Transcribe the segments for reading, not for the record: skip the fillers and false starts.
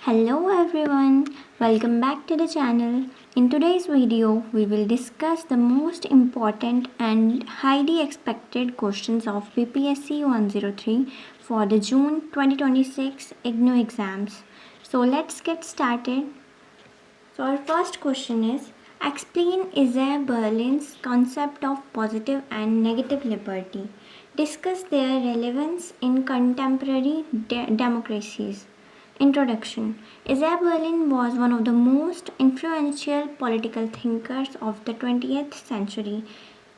Hello everyone, welcome back to the channel. In today's video, we will discuss the most important and highly expected questions of BPSC 103 for the June 2026 IGNOU exams. So let's get started. So our first question is, explain Isaiah Berlin's concept of positive and negative liberty. Discuss their relevance in contemporary democracies. Introduction. Isaiah Berlin was one of the most influential political thinkers of the 20th century.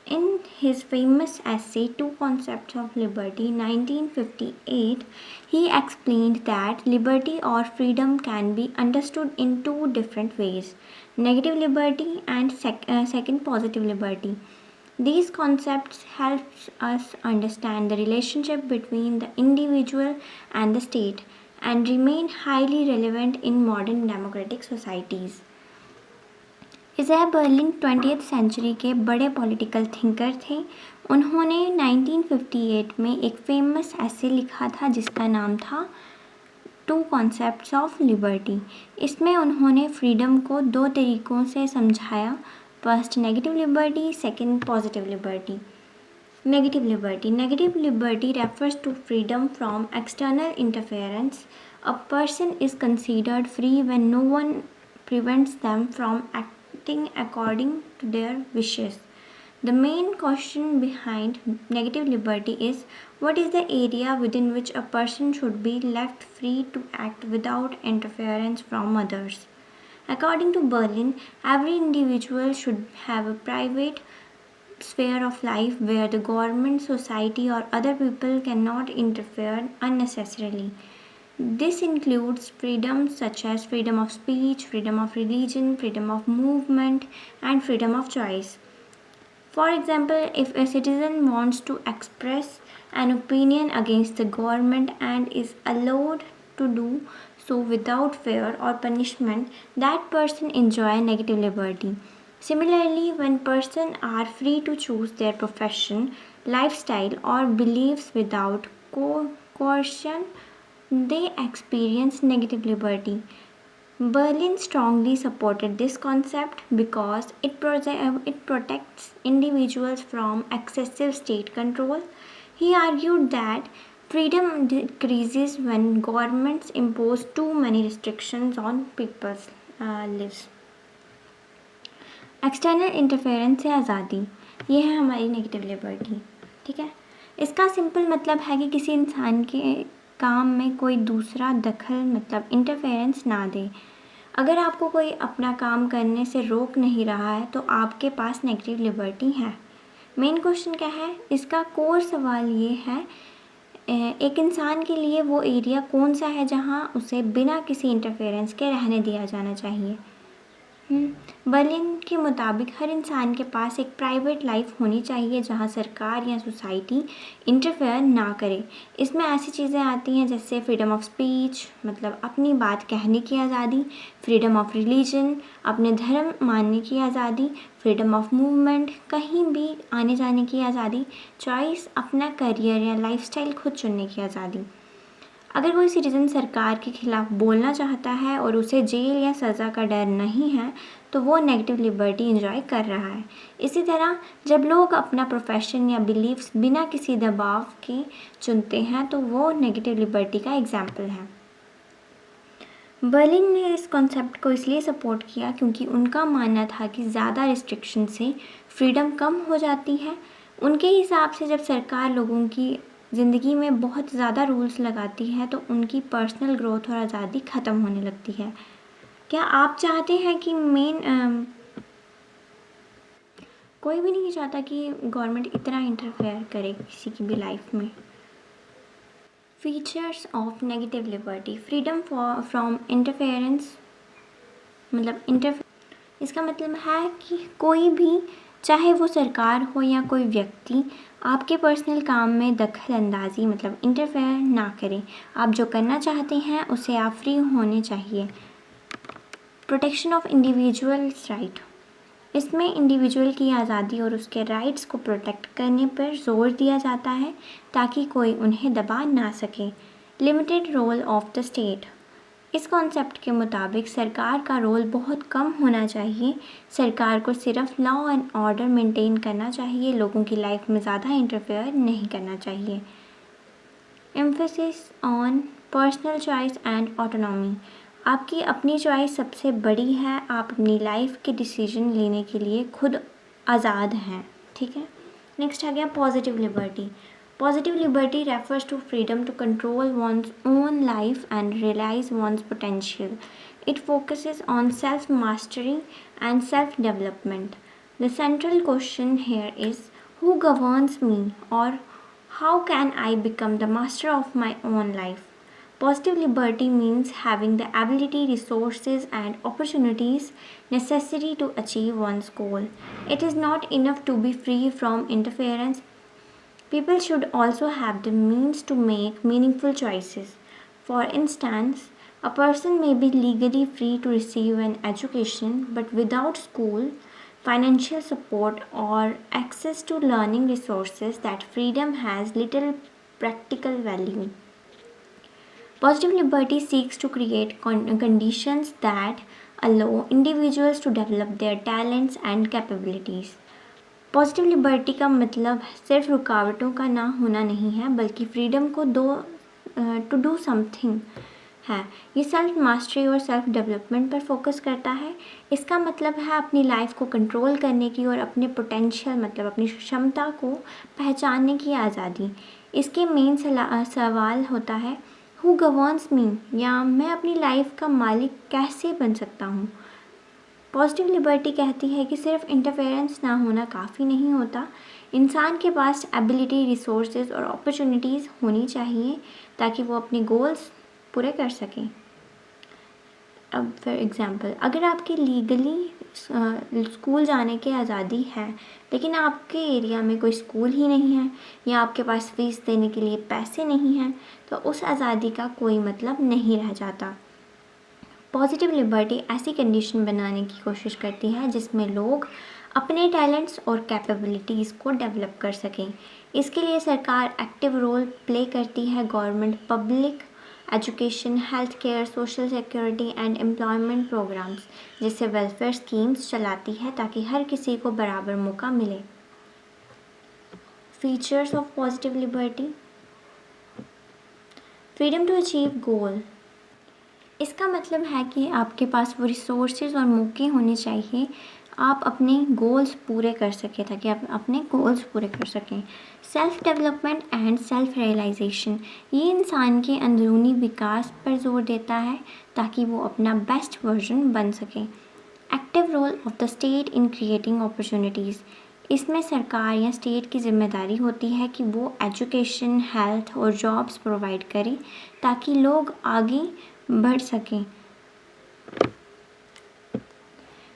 In his famous essay Two Concepts of Liberty, 1958, he explained that liberty or freedom can be understood in two different ways: negative liberty and second positive liberty. These concepts help us understand the relationship between the individual and the state and remain highly relevant in modern democratic societies. Isaiah Berlin 20th century के बड़े political thinker थे। उन्होंने 1958 में एक famous ऐसे लिखा था जिसका नाम था टू कॉन्सेप्ट्स ऑफ लिबर्टी। इसमें उन्होंने फ्रीडम को दो तरीक़ों से समझाया, first negative liberty, second positive liberty. Negative liberty. Negative liberty refers to freedom from external interference. A person is considered free when no one prevents them from acting according to their wishes. The main question behind negative liberty is, what is the area within which a person should be left free to act without interference from others? According to Berlin, every individual should have a private sphere of life where the government, society, or other people cannot interfere unnecessarily. This includes freedoms such as freedom of speech, freedom of religion, freedom of movement, and freedom of choice. For example, if a citizen wants to express an opinion against the government and is allowed to do so without fear or punishment, that person enjoys negative liberty. Similarly, when persons are free to choose their profession, lifestyle, or beliefs without coercion, they experience negative liberty. Berlin strongly supported this concept because it protects individuals from excessive state control. He argued that freedom decreases when governments impose too many restrictions on people's lives. External interference से आज़ादी, ये है हमारी negative liberty. ठीक है, इसका simple मतलब है कि किसी इंसान के काम में कोई दूसरा दखल मतलब इंटरफेरेंस ना दे। अगर आपको कोई अपना काम करने से रोक नहीं रहा है तो आपके पास नेगेटिव लिबर्टी है। मेन क्वेश्चन क्या है, इसका कोर सवाल ये है, एक इंसान के लिए वो एरिया कौन सा है जहाँ उसे बिना किसी इंटरफेरेंस के रहने दिया जाना चाहिए। बर्लिन के मुताबिक हर इंसान के पास एक प्राइवेट लाइफ होनी चाहिए जहां सरकार या सोसाइटी इंटरफेयर ना करे। इसमें ऐसी चीज़ें आती हैं जैसे फ्रीडम ऑफ स्पीच मतलब अपनी बात कहने की आज़ादी, फ्रीडम ऑफ रिलीजन अपने धर्म मानने की आज़ादी, फ्रीडम ऑफ मूवमेंट कहीं भी आने जाने की आज़ादी, चॉइस अपना करियर या लाइफस्टाइल खुद चुनने की आज़ादी। अगर कोई सिटीज़न सरकार के खिलाफ बोलना चाहता है और उसे जेल या सज़ा का डर नहीं है तो वो नेगेटिव लिबर्टी एंजॉय कर रहा है। इसी तरह जब लोग अपना प्रोफेशन या बिलीव्स बिना किसी दबाव के चुनते हैं तो वो नेगेटिव लिबर्टी का एग्जाम्पल है। बर्लिन ने इस कॉन्सेप्ट को इसलिए सपोर्ट किया क्योंकि उनका मानना था कि ज़्यादा रिस्ट्रिक्शन से फ्रीडम कम हो जाती है। उनके हिसाब से जब सरकार लोगों की ज़िंदगी में बहुत ज़्यादा रूल्स लगाती है तो उनकी पर्सनल ग्रोथ और आज़ादी ख़त्म होने लगती है। क्या आप चाहते हैं कि कोई भी नहीं चाहता कि गवर्नमेंट इतना इंटरफेयर करे किसी की भी लाइफ में। Features of negative liberty, freedom from interference मतलब इसका मतलब है कि कोई भी चाहे वो सरकार हो या कोई व्यक्ति आपके पर्सनल काम में दखल अंदाज़ी मतलब इंटरफेयर ना करे। आप जो करना चाहते हैं उसे आप फ्री होने चाहिए। प्रोटेक्शन ऑफ इंडिविजुअल्स राइट, इसमें इंडिविजुअल की आज़ादी और उसके राइट्स को प्रोटेक्ट करने पर जोर दिया जाता है ताकि कोई उन्हें दबा ना सके। Limited role of the state, इस कॉन्सेप्ट के मुताबिक सरकार का रोल बहुत कम होना चाहिए। सरकार को सिर्फ लॉ एंड ऑर्डर मेंटेन करना चाहिए, लोगों की लाइफ में ज़्यादा इंटरफेयर नहीं करना चाहिए। Emphasis on personal choice and autonomy. आपकी अपनी चॉइस सबसे बड़ी है, आप अपनी लाइफ के डिसीजन लेने के लिए खुद आज़ाद हैं। ठीक है, नेक्स्ट आ गया positive liberty. Positive liberty refers to freedom to control one's own life and realize one's potential. It focuses on self mastery and self development. The central question here is who governs me, or how can I become the master of my own life? Positive liberty means having the ability, resources, and opportunities necessary to achieve one's goal. It is not enough to be free from interference. People should also have the means to make meaningful choices. For instance, a person may be legally free to receive an education, but without school, financial support, or access to learning resources, that freedom has little practical value. Positive liberty seeks to create conditions that allow individuals to develop their talents and capabilities. Positive liberty का मतलब सिर्फ रुकावटों का ना होना नहीं है, बल्कि freedom को टू डू समथिंग है। ये सेल्फ मास्टरी और सेल्फ डेवलपमेंट पर फोकस करता है। इसका मतलब है अपनी लाइफ को कंट्रोल करने की और अपने पोटेंशियल मतलब अपनी क्षमता को पहचानने की आज़ादी। इसके मेन सवाल होता है हु गवर्न्स मी, या मैं अपनी लाइफ का मालिक कैसे बन सकता हूँ। पॉजिटिव लिबर्टी कहती है कि सिर्फ इंटरफेरेंस ना होना काफ़ी नहीं होता, इंसान के पास एबिलिटी, रिसोर्सेज और अपॉर्चुनिटीज़ होनी चाहिए ताकि वो अपने गोल्स पूरे कर सकें। अब फॉर एग्ज़ाम्पल, अगर आपके लीगली स्कूल जाने की आज़ादी है लेकिन आपके एरिया में कोई स्कूल ही नहीं है या आपके पास फ़ीस देने के लिए पैसे नहीं हैं, तो उस आज़ादी का कोई मतलब नहीं रह जाता। पॉजिटिव लिबर्टी ऐसी कंडीशन बनाने की कोशिश करती है जिसमें लोग अपने टैलेंट्स और कैपेबिलिटीज़ को डेवलप कर सकें। इसके लिए सरकार एक्टिव रोल प्ले करती है। Government public education, health care, social security and employment programmes जैसे वेलफेयर स्कीम्स चलाती है ताकि हर किसी को बराबर मौका मिले। Features of positive liberty: freedom to achieve goal. इसका मतलब है कि आपके पास वो रिसोर्सेज और मौके होने चाहिए आप अपने गोल्स पूरे कर सकें, ताकि आप अपने गोल्स पूरे कर सकें। Self development and self realisation, ये इंसान के अंदरूनी विकास पर जोर देता है ताकि वो अपना बेस्ट वर्जन बन सके। Active role of the state in creating opportunities, इसमें सरकार या स्टेट की जिम्मेदारी होती है कि वो एजुकेशन, हेल्थ और जॉब्स प्रोवाइड करे ताकि लोग आगे बढ़ सकें।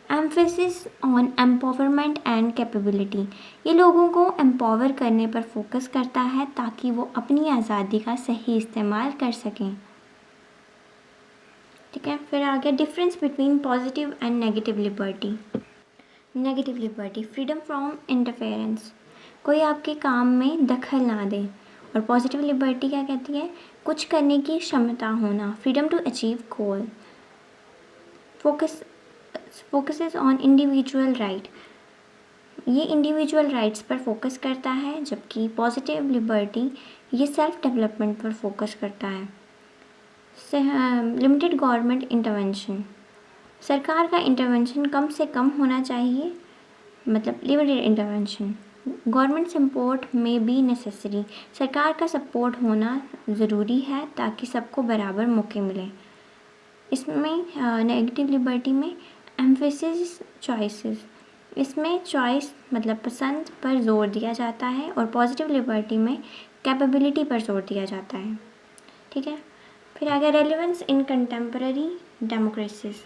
Emphasis on empowerment and capability, ये लोगों को एम्पावर करने पर फोकस करता है ताकि वो अपनी आज़ादी का सही इस्तेमाल कर सकें। ठीक है, फिर आ गया difference between positive and negative liberty. Negative liberty, freedom from interference, कोई आपके काम में दखल ना दे। और पॉजिटिव लिबर्टी क्या कहती है? कुछ करने की क्षमता होना, freedom to achieve goal. Focuses on individual right, ये इंडिविजुअल राइट्स पर फोकस करता है, जबकि पॉजिटिव लिबर्टी ये सेल्फ डेवलपमेंट पर फोकस करता है। लिमिटेड गवर्नमेंट इंटरवेंशन, सरकार का इंटरवेंशन कम से कम होना चाहिए, मतलब लिमिटेड इंटरवेंशन। गवर्नमेंट सपोर्ट में बी नेसेसरी, सरकार का सपोर्ट होना ज़रूरी है ताकि सबको बराबर मौके मिले। इसमें नेगेटिव लिबर्टी में एम्फेसिस चॉइसेस, इसमें चॉइस मतलब पसंद पर जोर दिया जाता है, और पॉजिटिव लिबर्टी में कैपेबिलिटी पर जोर दिया जाता है। ठीक है, फिर आगे relevance in contemporary democracies,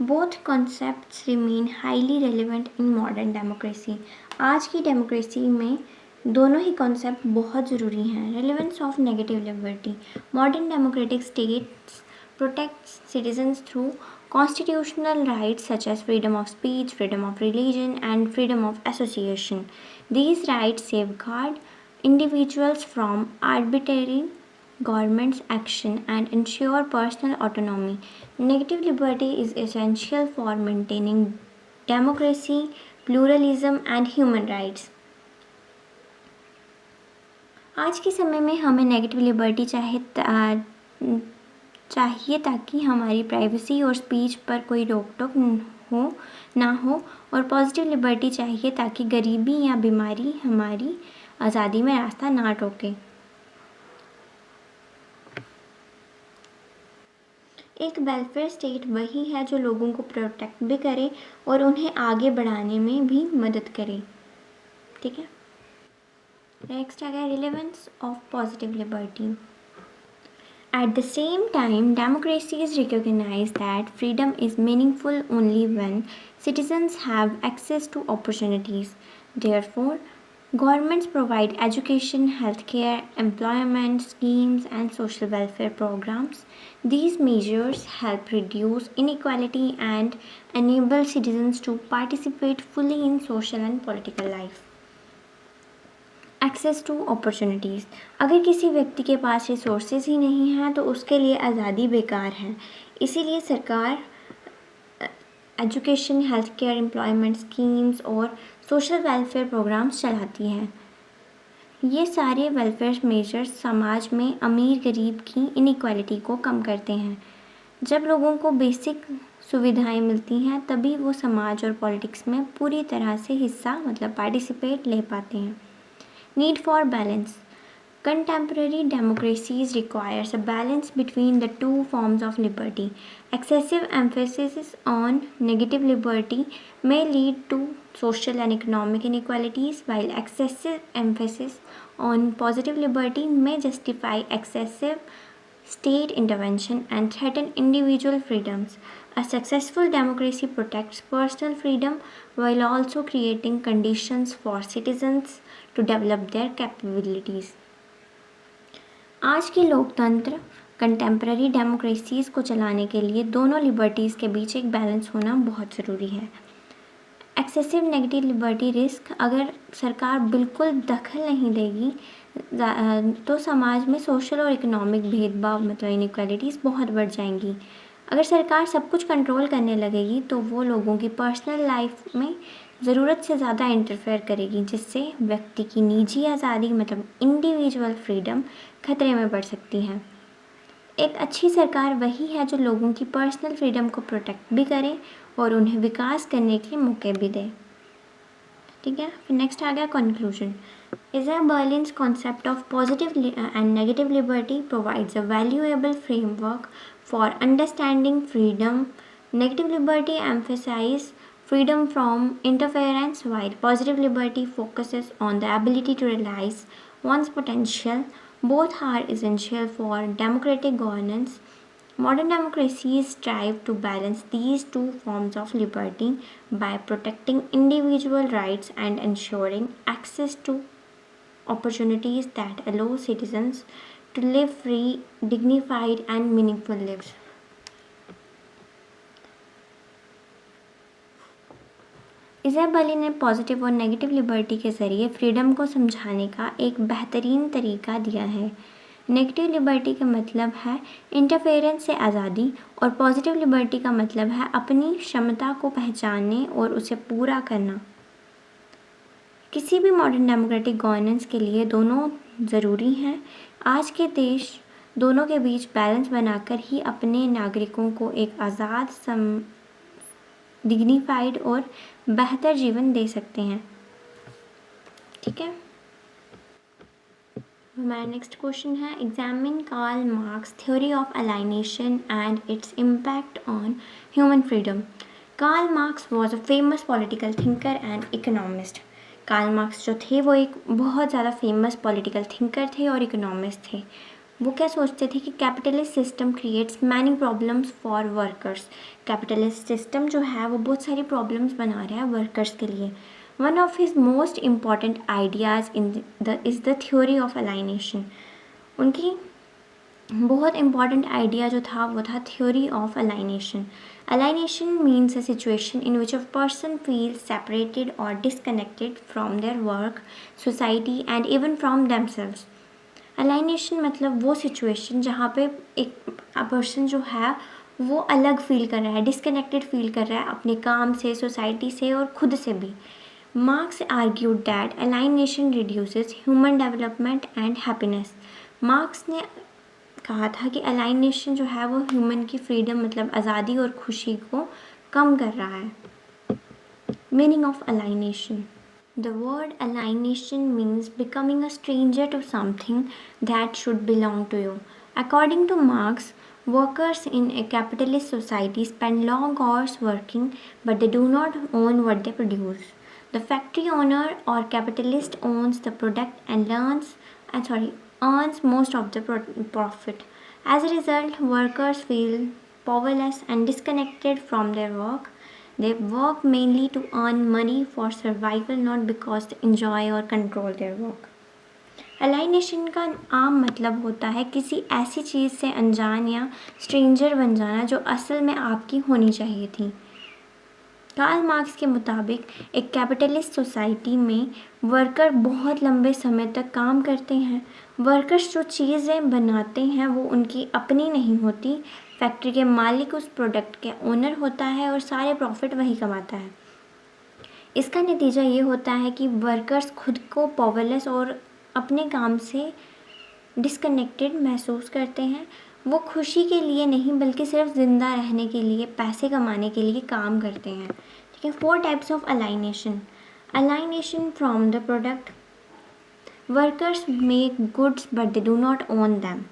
both concepts remain highly relevant in modern democracy. आज की डेमोक्रेसी में दोनों ही कॉन्सेप्ट बहुत ज़रूरी हैं। Relevance of negative liberty, modern democratic states protects citizens through constitutional rights such as freedom of speech, freedom of religion, and freedom of association. These rights safeguard individuals from arbitrary government's action and ensure personal autonomy. Negative liberty is essential for maintaining democracy, pluralism, and human rights. आज के समय में हमें negative liberty चाहिए ताकि हमारी privacy और speech पर कोई रोक टोक ना हो, और पॉजिटिव लिबर्टी चाहिए ताकि गरीबी या बीमारी हमारी आज़ादी में रास्ता ना टोके। एक वेलफेयर स्टेट वही है जो लोगों को प्रोटेक्ट भी करे और उन्हें आगे बढ़ाने में भी मदद करे। ठीक है, नेक्स्ट आ गया relevance of positive liberty. At the same time, democracies recognize that freedom is meaningful only when citizens have access to opportunities. Therefore, governments provide education, healthcare, employment schemes, and social welfare programs. These measures help reduce inequality and enable citizens to participate fully in social and political life. Access to opportunities. अगर किसी व्यक्ति के पास resources ही नहीं हैं तो उसके लिए आज़ादी बेकार है। इसीलिए सरकार education, health care, employment schemes और सोशल वेलफेयर प्रोग्राम्स चलाती है। ये सारे वेलफेयर मेजर्स समाज में अमीर गरीब की इनइक्वालिटी को कम करते हैं। जब लोगों को बेसिक सुविधाएं मिलती हैं तभी वो समाज और पॉलिटिक्स में पूरी तरह से हिस्सा पार्टिसिपेट ले पाते हैं। Need for balance. Contemporary democracies requires a balance between the two forms of liberty. Excessive emphasis on negative liberty may lead to social and economic inequalities, while excessive emphasis on positive liberty may justify excessive state intervention and threaten individual freedoms. A successful democracy protects personal freedom while also creating conditions for citizens to develop their capabilities. आज की लोकतंत्र contemporary democracies को चलाने के लिए दोनों liberties के बीच एक बैलेंस होना बहुत ज़रूरी है। एक्सेसिव नेगेटिव लिबर्टी रिस्क, अगर सरकार बिल्कुल दखल नहीं देगी तो समाज में सोशल और इकोनॉमिक भेदभाव इनइक्वालिटीज़ बहुत बढ़ जाएंगी। अगर सरकार सब कुछ कंट्रोल करने लगेगी तो वो लोगों की पर्सनल लाइफ में ज़रूरत से ज़्यादा इंटरफेयर करेगी, जिससे व्यक्ति की निजी आज़ादी इंडिविजुअल फ्रीडम खतरे में पड़ सकती है। एक अच्छी सरकार वही है जो लोगों की पर्सनल फ्रीडम को प्रोटेक्ट भी करे और उन्हें विकास करने के मौके भी दे। ठीक है, फिर नेक्स्ट आ गया conclusion. Isaiah Berlin's concept of positive and negative liberty provides a valuable framework for understanding freedom. Negative liberty emphasizes freedom from interference, while positive liberty focuses on the ability to realize one's potential. Both are essential for democratic governance. Modern democracies strive to balance these two forms of liberty by protecting individual rights and ensuring access to opportunities that allow citizens to live free, dignified, and meaningful lives. Isabel Berlin ने positive और negative liberty के ज़रिए freedom को समझाने का एक बेहतरीन तरीका दिया है। नेगेटिव लिबर्टी का मतलब है इंटरफेरेंस से आज़ादी और पॉजिटिव लिबर्टी का मतलब है अपनी क्षमता को पहचानने और उसे पूरा करना। किसी भी मॉडर्न डेमोक्रेटिक गवर्नेंस के लिए दोनों ज़रूरी हैं। आज के देश दोनों के बीच बैलेंस बनाकर ही अपने नागरिकों को एक आज़ाद, डिग्निफाइड और बेहतर जीवन दे सकते हैं। ठीक है, हमारा नेक्स्ट क्वेश्चन है, examine Karl Marx theory of alienation and its impact on human freedom. Karl Marx was a famous political thinker and economist. Karl Marx जो थे वो एक बहुत ज़्यादा फेमस पॉलिटिकल थिंकर थे और इकोनॉमिस्ट थे। वो क्या सोचते थे कि capitalist system creates many problems for workers. Capitalist system जो है वो बहुत सारी प्रॉब्लम्स बना रहा है वर्कर्स के लिए। One of his most important ideas is the theory of alienation. उनकी बहुत इम्पॉर्टेंट आइडिया जो था वो था theory of alienation. Alienation means a situation in which a person feels separated or disconnected from their work, society, and even from themselves. Alienation मतलब वो situation जहाँ पे एक पर्सन जो है वो अलग फील कर रहा है, डिस्कनेक्टेड फील कर रहा है अपने काम से, सोसाइटी से और खुद से भी। Marks argued that alienation reduces human development and happiness. Marks ने कहा था कि अलाइनेशन जो है वो ह्यूमन की फ्रीडम मतलब आज़ादी और खुशी को कम कर रहा है। Meaning of alienation. The word alienation means becoming a stranger to something that should belong to you. According to Marx, workers in a capitalist society spend long hours working, but they do not own what they produce. The factory owner or capitalist owns the product and earns most of the profit. As a result, workers feel powerless and disconnected from their work. They work mainly to earn money for survival, not because they enjoy or control their work. Alienation का आम मतलब होता है किसी ऐसी चीज़ से अनजान या स्ट्रेंजर बन जाना जो असल में आपकी होनी चाहिए थी। कार्ल मार्क्स के मुताबिक एक कैपिटलिस्ट सोसाइटी में वर्कर बहुत लंबे समय तक काम करते हैं। वर्कर्स जो चीज़ें बनाते हैं वो उनकी अपनी नहीं होती। फैक्ट्री के मालिक उस प्रोडक्ट के ओनर होता है और सारे प्रॉफिट वही कमाता है। इसका नतीजा ये होता है कि वर्कर्स खुद को पावरलेस और अपने काम से डिस्कनेक्टेड महसूस करते हैं। वो खुशी के लिए नहीं बल्कि सिर्फ ज़िंदा रहने के लिए, पैसे कमाने के लिए काम करते हैं। ठीक है। 4 types of alienation. Alienation from the product. Workers make goods but they do not own them.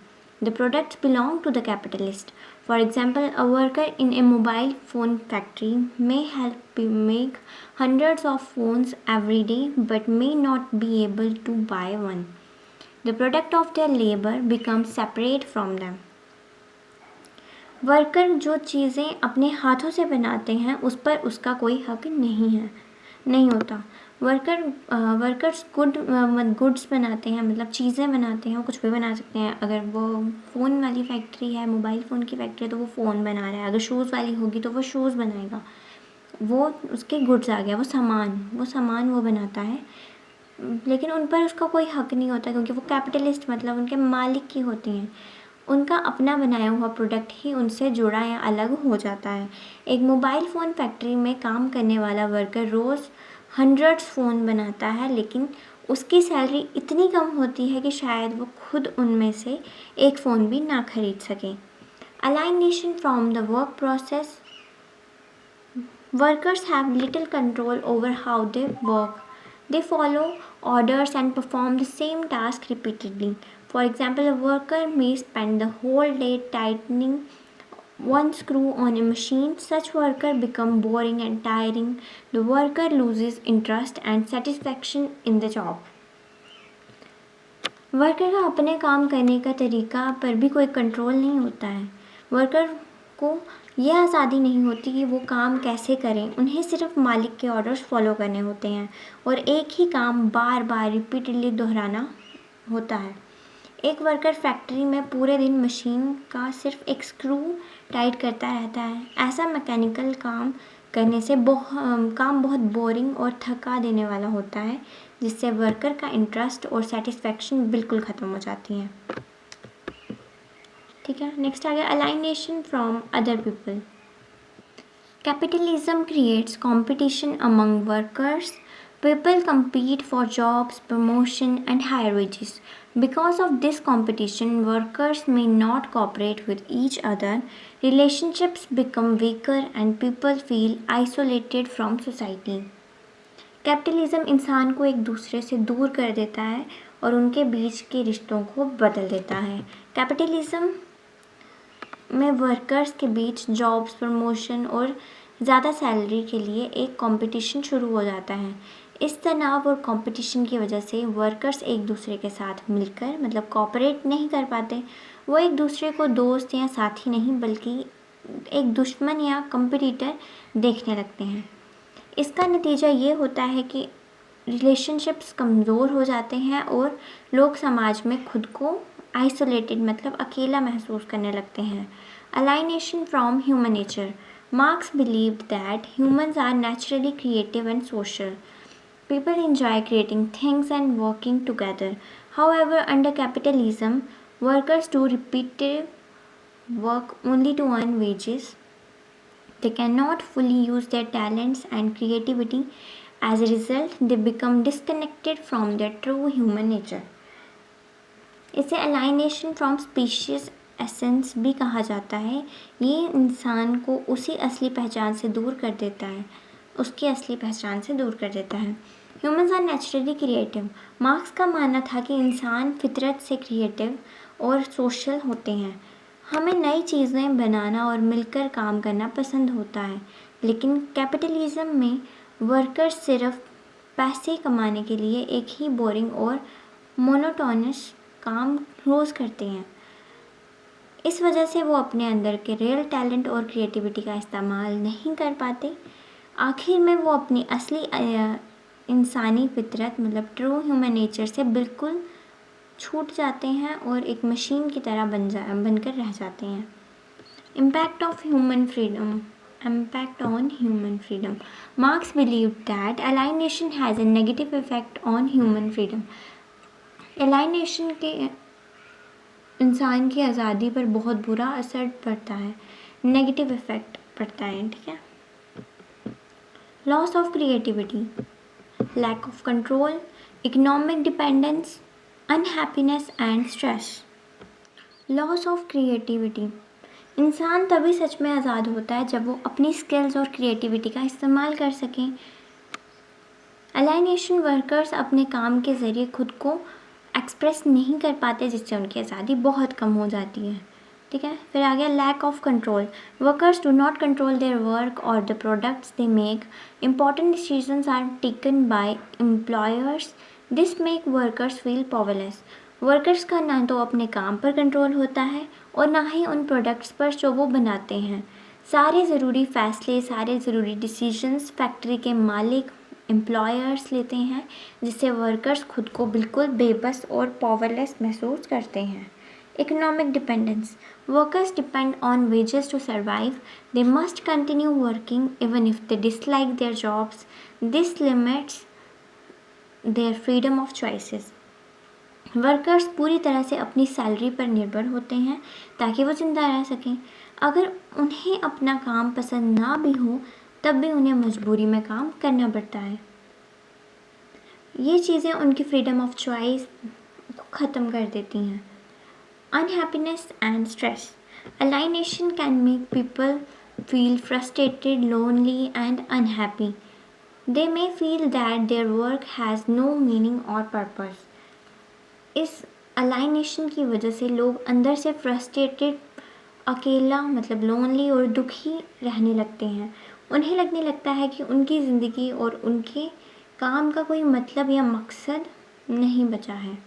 The products belong to the capitalist. For example, a worker in a mobile phone factory may help make hundreds of phones every day but may not be able to buy one. The product of their labor becomes separate from them. Worker जो चीज़ें अपने हाथों से बनाते हैं उस पर उसका कोई हक नहीं होता। वर्कर्स गुड्स बनाते हैं मतलब चीज़ें बनाते हैं, वो कुछ भी बना सकते हैं। अगर वो फ़ोन वाली फैक्ट्री है, मोबाइल फ़ोन की फैक्ट्री है तो वो फ़ोन बना रहा है। अगर शूज़ वाली होगी तो वो शूज़ बनाएगा। वो उसके गुड्स आ गया, वो सामान वो बनाता है, लेकिन उन पर उसका कोई हक नहीं होता क्योंकि वो कैपिटलिस्ट मतलब उनके मालिक की होती हैं। उनका अपना बनाया हुआ प्रोडक्ट ही उनसे जुड़ा या अलग हो जाता है। एक मोबाइल फ़ोन फैक्ट्री में काम करने वाला वर्कर रोज़ हंड्रेड्स फ़ोन बनाता है, लेकिन उसकी सैलरी इतनी कम होती है कि शायद वो खुद उनमें से एक फ़ोन भी ना खरीद सके। Alienation from the work process. Workers have little control over how they work. They follow orders and perform the same task repeatedly. For example, a worker may spend the whole day tightening one screw on a machine. Such worker become boring and tiring. The worker loses interest and satisfaction in the job. Worker का अपने काम करने का तरीका पर भी कोई control नहीं होता है। वर्कर को यह आज़ादी नहीं होती कि वो काम कैसे करें, उन्हें सिर्फ मालिक के ऑर्डर्स फॉलो करने होते हैं और एक ही काम बार बार रिपीटेडली दोहराना होता है। एक वर्कर फैक्ट्री में पूरे दिन मशीन का सिर्फ एक स्क्रू टाइट करता रहता है। ऐसा मैकेनिकल काम करने से काम बहुत बोरिंग और थका देने वाला होता है, जिससे वर्कर का इंटरेस्ट और सेटिस्फैक्शन बिल्कुल ख़त्म हो जाती है। ठीक है। नेक्स्ट आ गया alienation from other people. Capitalism creates competition among workers. People compete for jobs, promotion, and higher wages. Because of this competition, workers may not cooperate with each other. Relationships become weaker and people feel isolated from society. Capitalism इंसान को एक दूसरे से दूर कर देता है और उनके बीच के रिश्तों को बदल देता है। कैपिटलिज्म में वर्कर्स के बीच जॉब्स, प्रमोशन और ज़्यादा सैलरी के लिए एक कंपटीशन शुरू हो जाता है। इस तनाव और कंपटीशन की वजह से वर्कर्स एक दूसरे के साथ मिलकर मतलब कोऑपरेट नहीं कर पाते। वो एक दूसरे को दोस्त या साथी नहीं बल्कि एक दुश्मन या कंपटीटर देखने लगते हैं। इसका नतीजा ये होता है कि रिलेशनशिप्स कमज़ोर हो जाते हैं और लोग समाज में खुद को आइसोलेटेड मतलब अकेला महसूस करने लगते हैं। Alienation from human nature. Marx believed that humans are naturally creative and social. People enjoy creating things and working together. However, under capitalism, workers do repetitive work only to earn wages. They cannot fully use their talents and creativity. As a result, they become disconnected from their true human nature. इसे alienation from species essence भी कहा जाता है। ये इंसान को उसकी असली पहचान से दूर कर देता है। Humans are naturally creative. Marx का मानना था कि इंसान फितरत से क्रिएटिव और सोशल होते हैं। हमें नई चीज़ें बनाना और मिलकर काम करना पसंद होता है, लेकिन कैपिटलिज्म में वर्कर्स सिर्फ पैसे कमाने के लिए एक ही बोरिंग और मोनोटोनस काम रोज़ करते हैं। इस वजह से वो अपने अंदर के रियल टैलेंट और क्रिएटिविटी का इस्तेमाल नहीं कर पाते। आखिर में वो अपनी असली इंसानी फितरत मतलब ट्रू ह्यूमन नेचर से बिल्कुल छूट जाते हैं और एक मशीन की तरह बनकर रह जाते हैं। Impact on human freedom. Marks believed that alienation has a negative effect on human freedom. Alienation के इंसान की आज़ादी पर बहुत बुरा असर पड़ता है, नेगेटिव इफेक्ट पड़ता है। ठीक है। Loss of creativity, lack of control, economic dependence, unhappiness and stress. Loss of creativity, इंसान तभी सच में आज़ाद होता है जब वो अपनी स्किल्स और क्रिएटिविटी का इस्तेमाल कर सकें। अलाइनेशन वर्कर्स अपने काम के ज़रिए खुद को एक्सप्रेस नहीं कर पाते, जिससे उनकी आज़ादी बहुत कम हो जाती है। ठीक है। फिर आ गया lack of control. Workers do not control their work और the products they make. Important decisions are taken by employers. This make workers feel powerless. Workers का ना तो अपने काम पर कंट्रोल होता है और ना ही उन प्रोडक्ट्स पर जो वो बनाते हैं। सारे ज़रूरी फैसले, सारे ज़रूरी डिसीजंस फैक्ट्री के मालिक एम्प्लॉयर्स लेते हैं, जिससे वर्कर्स खुद को बिल्कुल बेबस और पावरलेस महसूस करते हैं। Economic dependence, workers depend on wages to survive. They must continue working even if they dislike their jobs. This limits their freedom of choices. Workers पूरी तरह से अपनी सैलरी पर निर्भर होते हैं ताकि वो जिंदा रह सकें। अगर उन्हें अपना काम पसंद ना भी हो, तब भी उन्हें मजबूरी में काम करना पड़ता है। ये चीज़ें उनकी फ्रीडम ऑफ चॉइस को ख़त्म कर देती हैं। Unhappiness and stress, alienation can make people feel frustrated, lonely and unhappy. They may feel that their work has no meaning और पर्पस। इस अलाइनेशन की वजह से लोग अंदर से फ्रस्ट्रेटेड, अकेला मतलब लोनली और दुखी रहने लगते हैं। उन्हें लगने लगता है कि उनकी ज़िंदगी और उनके काम का कोई मतलब या मकसद नहीं बचा है।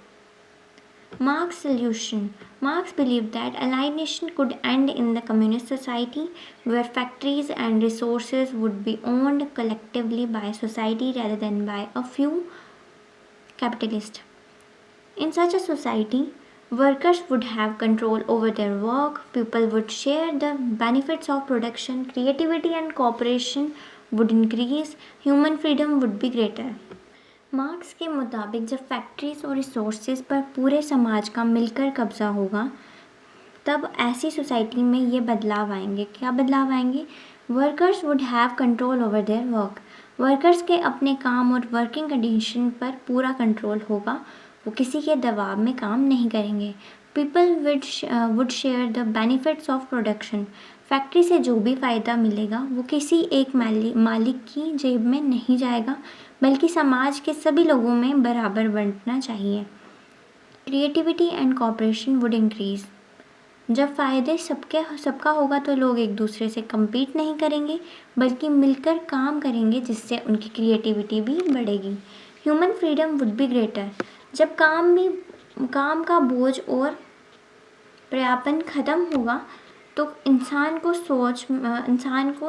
Marx solution. Marx believed that alienation could end in the communist society, where factories and resources would be owned collectively by society rather than by a few capitalists. In such a society, workers would have control over their work, people would share the benefits of production, creativity and cooperation would increase, human freedom would be greater. Marks के मुताबिक जब factories और resources पर पूरे समाज का मिलकर कब्जा होगा, तब ऐसी सोसाइटी में ये बदलाव आएंगे। क्या बदलाव आएंगे? Workers would have control over their work. Workers के अपने काम और वर्किंग कंडीशन पर पूरा कंट्रोल होगा, वो किसी के दबाव में काम नहीं करेंगे। People would share the benefits of production. Factory से जो भी फ़ायदा मिलेगा वो किसी एक मालिक की जेब में नहीं जाएगा, बल्कि समाज के सभी लोगों में बराबर बंटना चाहिए। Creativity and cooperation would increase. जब फ़ायदे सबका होगा तो लोग एक दूसरे से कम्पीट नहीं करेंगे, बल्कि मिलकर काम करेंगे, जिससे उनकी क्रिएटिविटी भी बढ़ेगी। Human freedom would be greater. जब काम का बोझ और पर्यापन ख़त्म होगा तो इंसान को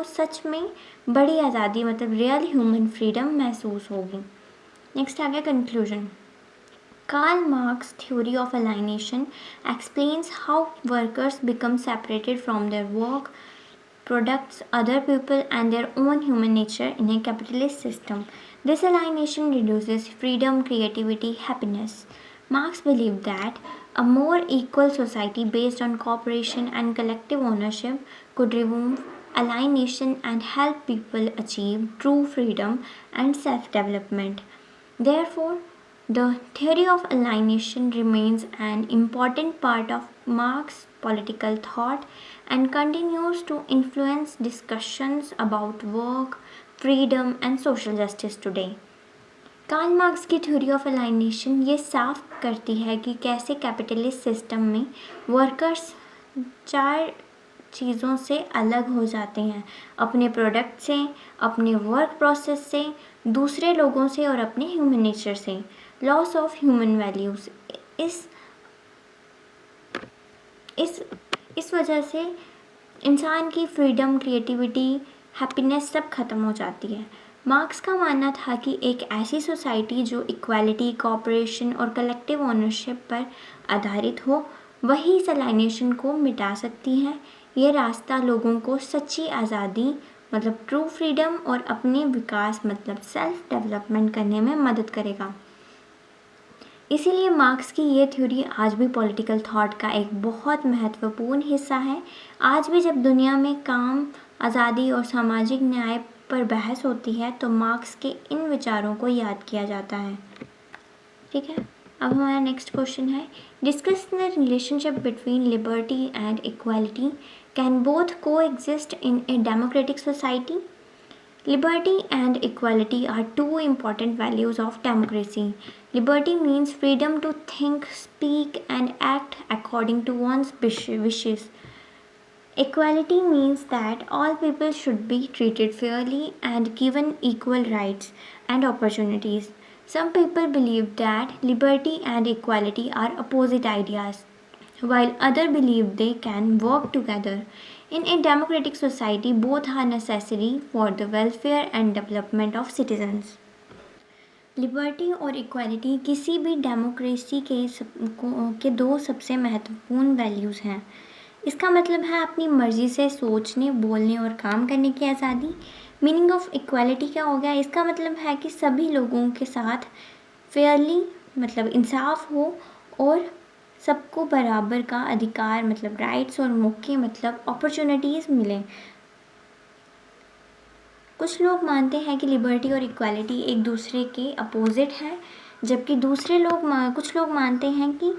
सच में बड़ी आज़ादी मतलब रियल ह्यूमन फ्रीडम महसूस होगी। नेक्स्ट आ गया conclusion. Karl Marx's theory of alienation explains how workers become separated from their work, products, other people, and their own human nature in a capitalist system. This alienation reduces freedom, creativity, happiness. Marx believed that a more equal society based on cooperation and collective ownership could remove alienation and help people achieve true freedom and self development. Therefore, the theory of alienation remains an important part of Marx's political thought and continues to influence discussions about work, freedom, and social justice today. Karl Marx की theory of alienation ये साफ करती है कि कैसे capitalist system में workers चार चीज़ों से अलग हो जाते हैं, अपने प्रोडक्ट से, अपने वर्क प्रोसेस से, दूसरे लोगों से और अपने ह्यूमन नेचर से। लॉस ऑफ ह्यूमन वैल्यूज़ इस वजह से इंसान की फ्रीडम, क्रिएटिविटी, हैप्पीनेस सब खत्म हो जाती है। मार्क्स का मानना था कि एक ऐसी सोसाइटी जो इक्वालिटी, कोऑपरेशन और कलेक्टिव ओनरशिप पर आधारित हो, वही इस अलाइनेशन को मिटा सकती है। ये रास्ता लोगों को सच्ची आज़ादी मतलब ट्रू फ्रीडम और अपने विकास मतलब सेल्फ डेवलपमेंट करने में मदद करेगा। इसीलिए मार्क्स की ये थ्योरी आज भी पॉलिटिकल थॉट का एक बहुत महत्वपूर्ण हिस्सा है। आज भी जब दुनिया में काम, आज़ादी और सामाजिक न्याय पर बहस होती है तो मार्क्स के इन विचारों को याद किया जाता है। ठीक है, अब हमारा नेक्स्ट क्वेश्चन है, discuss the relationship between liberty and equality, can both coexist in a democratic society? Liberty and equality are two important values of democracy. Liberty means freedom to think, speak, and act according to one's wishes. Equality means that all people should be treated fairly and given equal rights and opportunities. Some people believe that liberty and equality are opposite ideas, while others believe they can work together. In a democratic society, both are necessary for the welfare and development of citizens. Liberty और equality किसी भी democracy के दो सबसे महत्वपूर्ण values हैं। इसका मतलब है अपनी मर्ज़ी से सोचने, बोलने और काम करने की आज़ादी। मीनिंग ऑफ इक्वालिटी क्या हो गया? इसका मतलब है कि सभी लोगों के साथ फेयरली मतलब इंसाफ हो और सबको बराबर का अधिकार मतलब राइट्स और मौके मतलब अपॉर्चुनिटीज़ मिलें। कुछ लोग मानते हैं कि लिबर्टी और इक्वालिटी एक दूसरे के अपोजिट है, जबकि कुछ लोग मानते हैं कि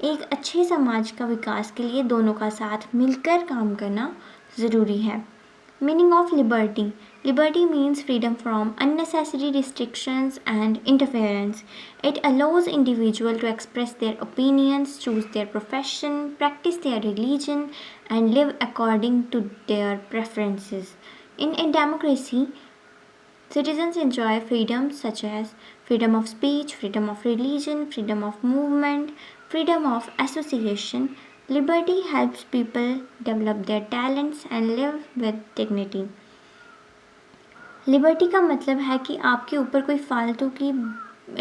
एक अच्छे समाज का विकास के लिए दोनों का साथ मिलकर काम करना ज़रूरी है। Meaning of liberty, liberty means freedom from unnecessary restrictions and interference. It allows individuals to express their opinions, choose their profession, practice their religion, and live according to their preferences. In a democracy, citizens enjoy freedoms such as freedom of speech, freedom of religion, freedom of movement, freedom of association. Liberty helps people develop their talents and live with dignity. Liberty का मतलब है कि आपके ऊपर कोई फालतू की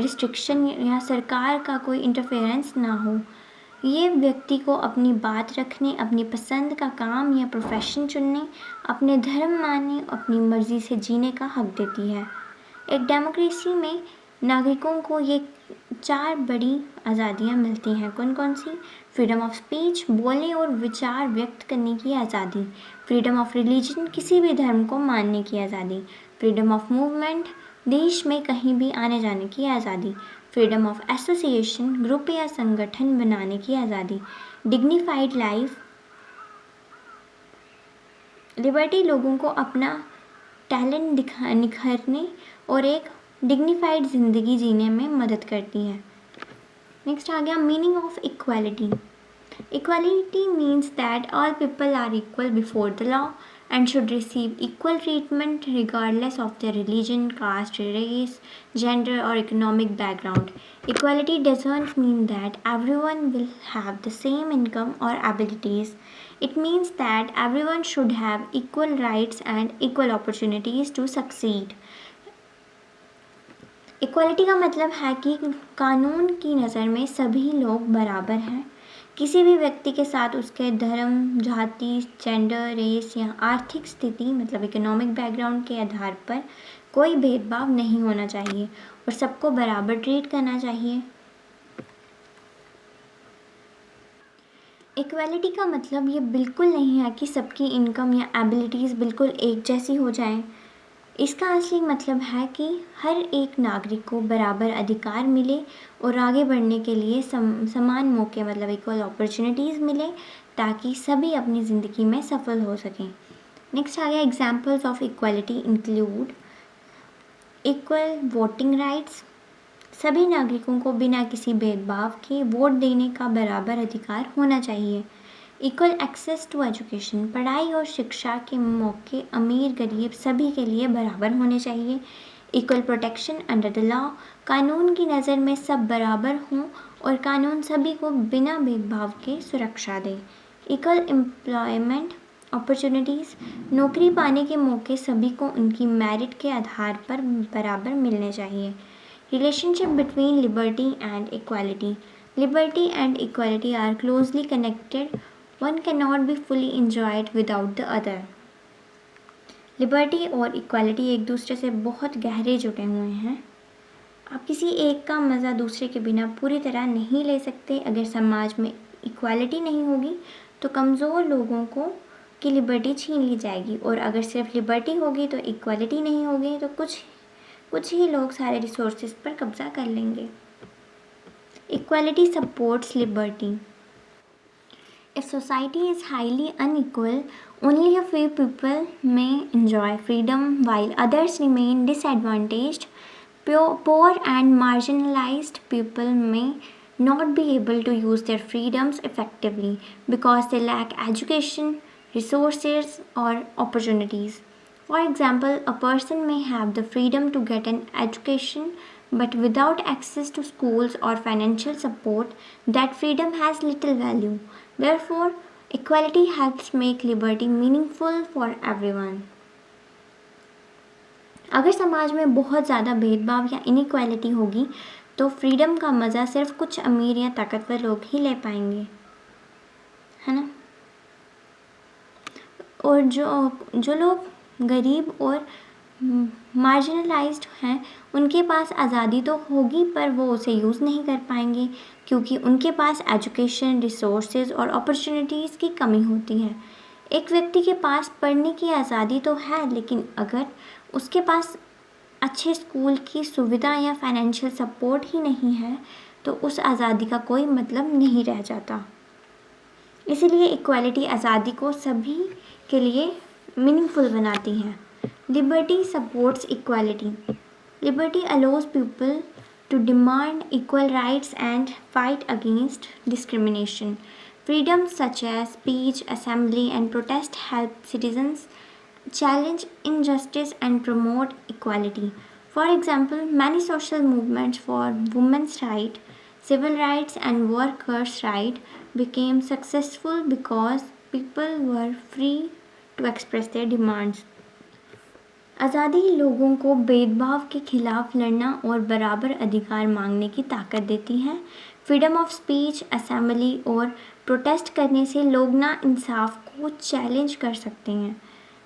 restriction या सरकार का कोई इंटरफेरेंस ना हो। ये व्यक्ति को अपनी बात रखने, अपनी पसंद का काम या प्रोफेशन चुनने, अपने धर्म मानने, अपनी मर्ज़ी से जीने का हक देती है। एक डेमोक्रेसी में नागरिकों को ये चार बड़ी आज़ादियाँ मिलती हैं। कौन कौन सी? फ्रीडम ऑफ स्पीच, बोलने और विचार व्यक्त करने की आज़ादी। फ्रीडम ऑफ रिलीजन, किसी भी धर्म को मानने की आज़ादी। फ्रीडम ऑफ मूवमेंट, देश में कहीं भी आने जाने की आज़ादी। फ्रीडम ऑफ एसोसिएशन, ग्रुप या संगठन बनाने की आज़ादी। डिग्निफाइड लाइफ, लिबर्टी लोगों को अपना टैलेंट निखारने और एक डिग्निफाइड ज़िंदगी जीने में मदद करती है। नेक्स्ट आ गया meaning of equality. Equality means that all people are equal before the law and should receive equal treatment regardless of their religion, caste, race, gender, or economic background. Equality doesn't mean that everyone will have the same income or abilities. It means that everyone should have equal rights and equal opportunities to succeed. Equality का मतलब है कि कानून की नज़र में सभी लोग बराबर हैं। किसी भी व्यक्ति के साथ उसके धर्म, जाति, जेंडर, रेस या आर्थिक स्थिति मतलब इकोनॉमिक बैकग्राउंड के आधार पर कोई भेदभाव नहीं होना चाहिए और सबको बराबर ट्रीट करना चाहिए। इक्वालिटी का मतलब ये बिल्कुल नहीं है कि सबकी इनकम या एबिलिटीज़ बिल्कुल एक जैसी हो जाएं। इसका असली मतलब है कि हर एक नागरिक को बराबर अधिकार मिले और आगे बढ़ने के लिए समान मौके मतलब इक्वल अपॉर्चुनिटीज़ मिले, ताकि सभी अपनी ज़िंदगी में सफल हो सकें। नेक्स्ट आ गया examples of equality include equal voting rights, सभी नागरिकों को बिना किसी भेदभाव के वोट देने का बराबर अधिकार होना चाहिए। इक्वल एक्सेस टू एजुकेशन, पढ़ाई और शिक्षा के मौके अमीर गरीब सभी के लिए बराबर होने चाहिए। Equal protection under the law, कानून की नज़र में सब बराबर हों और कानून सभी को बिना भेदभाव के सुरक्षा दे। इक्वल एम्प्लॉयमेंट अपॉर्चुनिटीज़, नौकरी पाने के मौके सभी को उनकी मेरिट के आधार पर बराबर मिलने चाहिए। Relationship between liberty and equality. Liberty and equality are closely connected. One cannot be fully enjoyed without the other. Liberty और equality एक दूसरे से बहुत गहरे जुड़े हुए हैं। आप किसी एक का मज़ा दूसरे के बिना पूरी तरह नहीं ले सकते। अगर समाज में इक्वालिटी नहीं होगी तो कमज़ोर लोगों को की लिबर्टी छीन ली जाएगी, और अगर सिर्फ लिबर्टी होगी तो इक्वालिटी नहीं होगी तो कुछ ही लोग सारे रिसोर्सेज पर कब्जा कर लेंगे। Equality supports liberty. If society is highly unequal, only a few people may enjoy freedom while others remain disadvantaged. Poor and marginalized people may not be able to use their freedoms effectively because they lack education, resources, or opportunities. For example, a person may have the freedom to get an education, but without access to schools or financial support, that freedom has little value. Therefore, equality helps make liberty meaningful for everyone. अगर समाज में बहुत ज़्यादा भेदभाव या inequality होगी तो freedom का मज़ा सिर्फ कुछ अमीर या ताकतवर लोग ही ले पाएंगे, है ना। और जो लोग गरीब और मार्जिनलाइज्ड हैं उनके पास आज़ादी तो होगी पर वो उसे यूज़ नहीं कर पाएंगे, क्योंकि उनके पास एजुकेशन, रिसोर्सेज और अपॉर्चुनिटीज़ की कमी होती है। एक व्यक्ति के पास पढ़ने की आज़ादी तो है, लेकिन अगर उसके पास अच्छे स्कूल की सुविधा या फाइनेंशियल सपोर्ट ही नहीं है तो उस आज़ादी का कोई मतलब नहीं रह जाता। इसीलिए इक्वालिटी आज़ादी को सभी के लिए मीनिंगफुल बनाती है। Liberty supports equality. Liberty allows people to demand equal rights and fight against discrimination. Freedoms such as speech, assembly, and protest help citizens challenge injustice and promote equality. For example, many social movements for women's rights, civil rights, and workers' rights became successful because people were free to express their demands. आज़ादी लोगों को भेदभाव के खिलाफ लड़ना और बराबर अधिकार मांगने की ताकत देती है। फ्रीडम ऑफ स्पीच, असेंबली और प्रोटेस्ट करने से लोग ना इंसाफ को चैलेंज कर सकते हैं।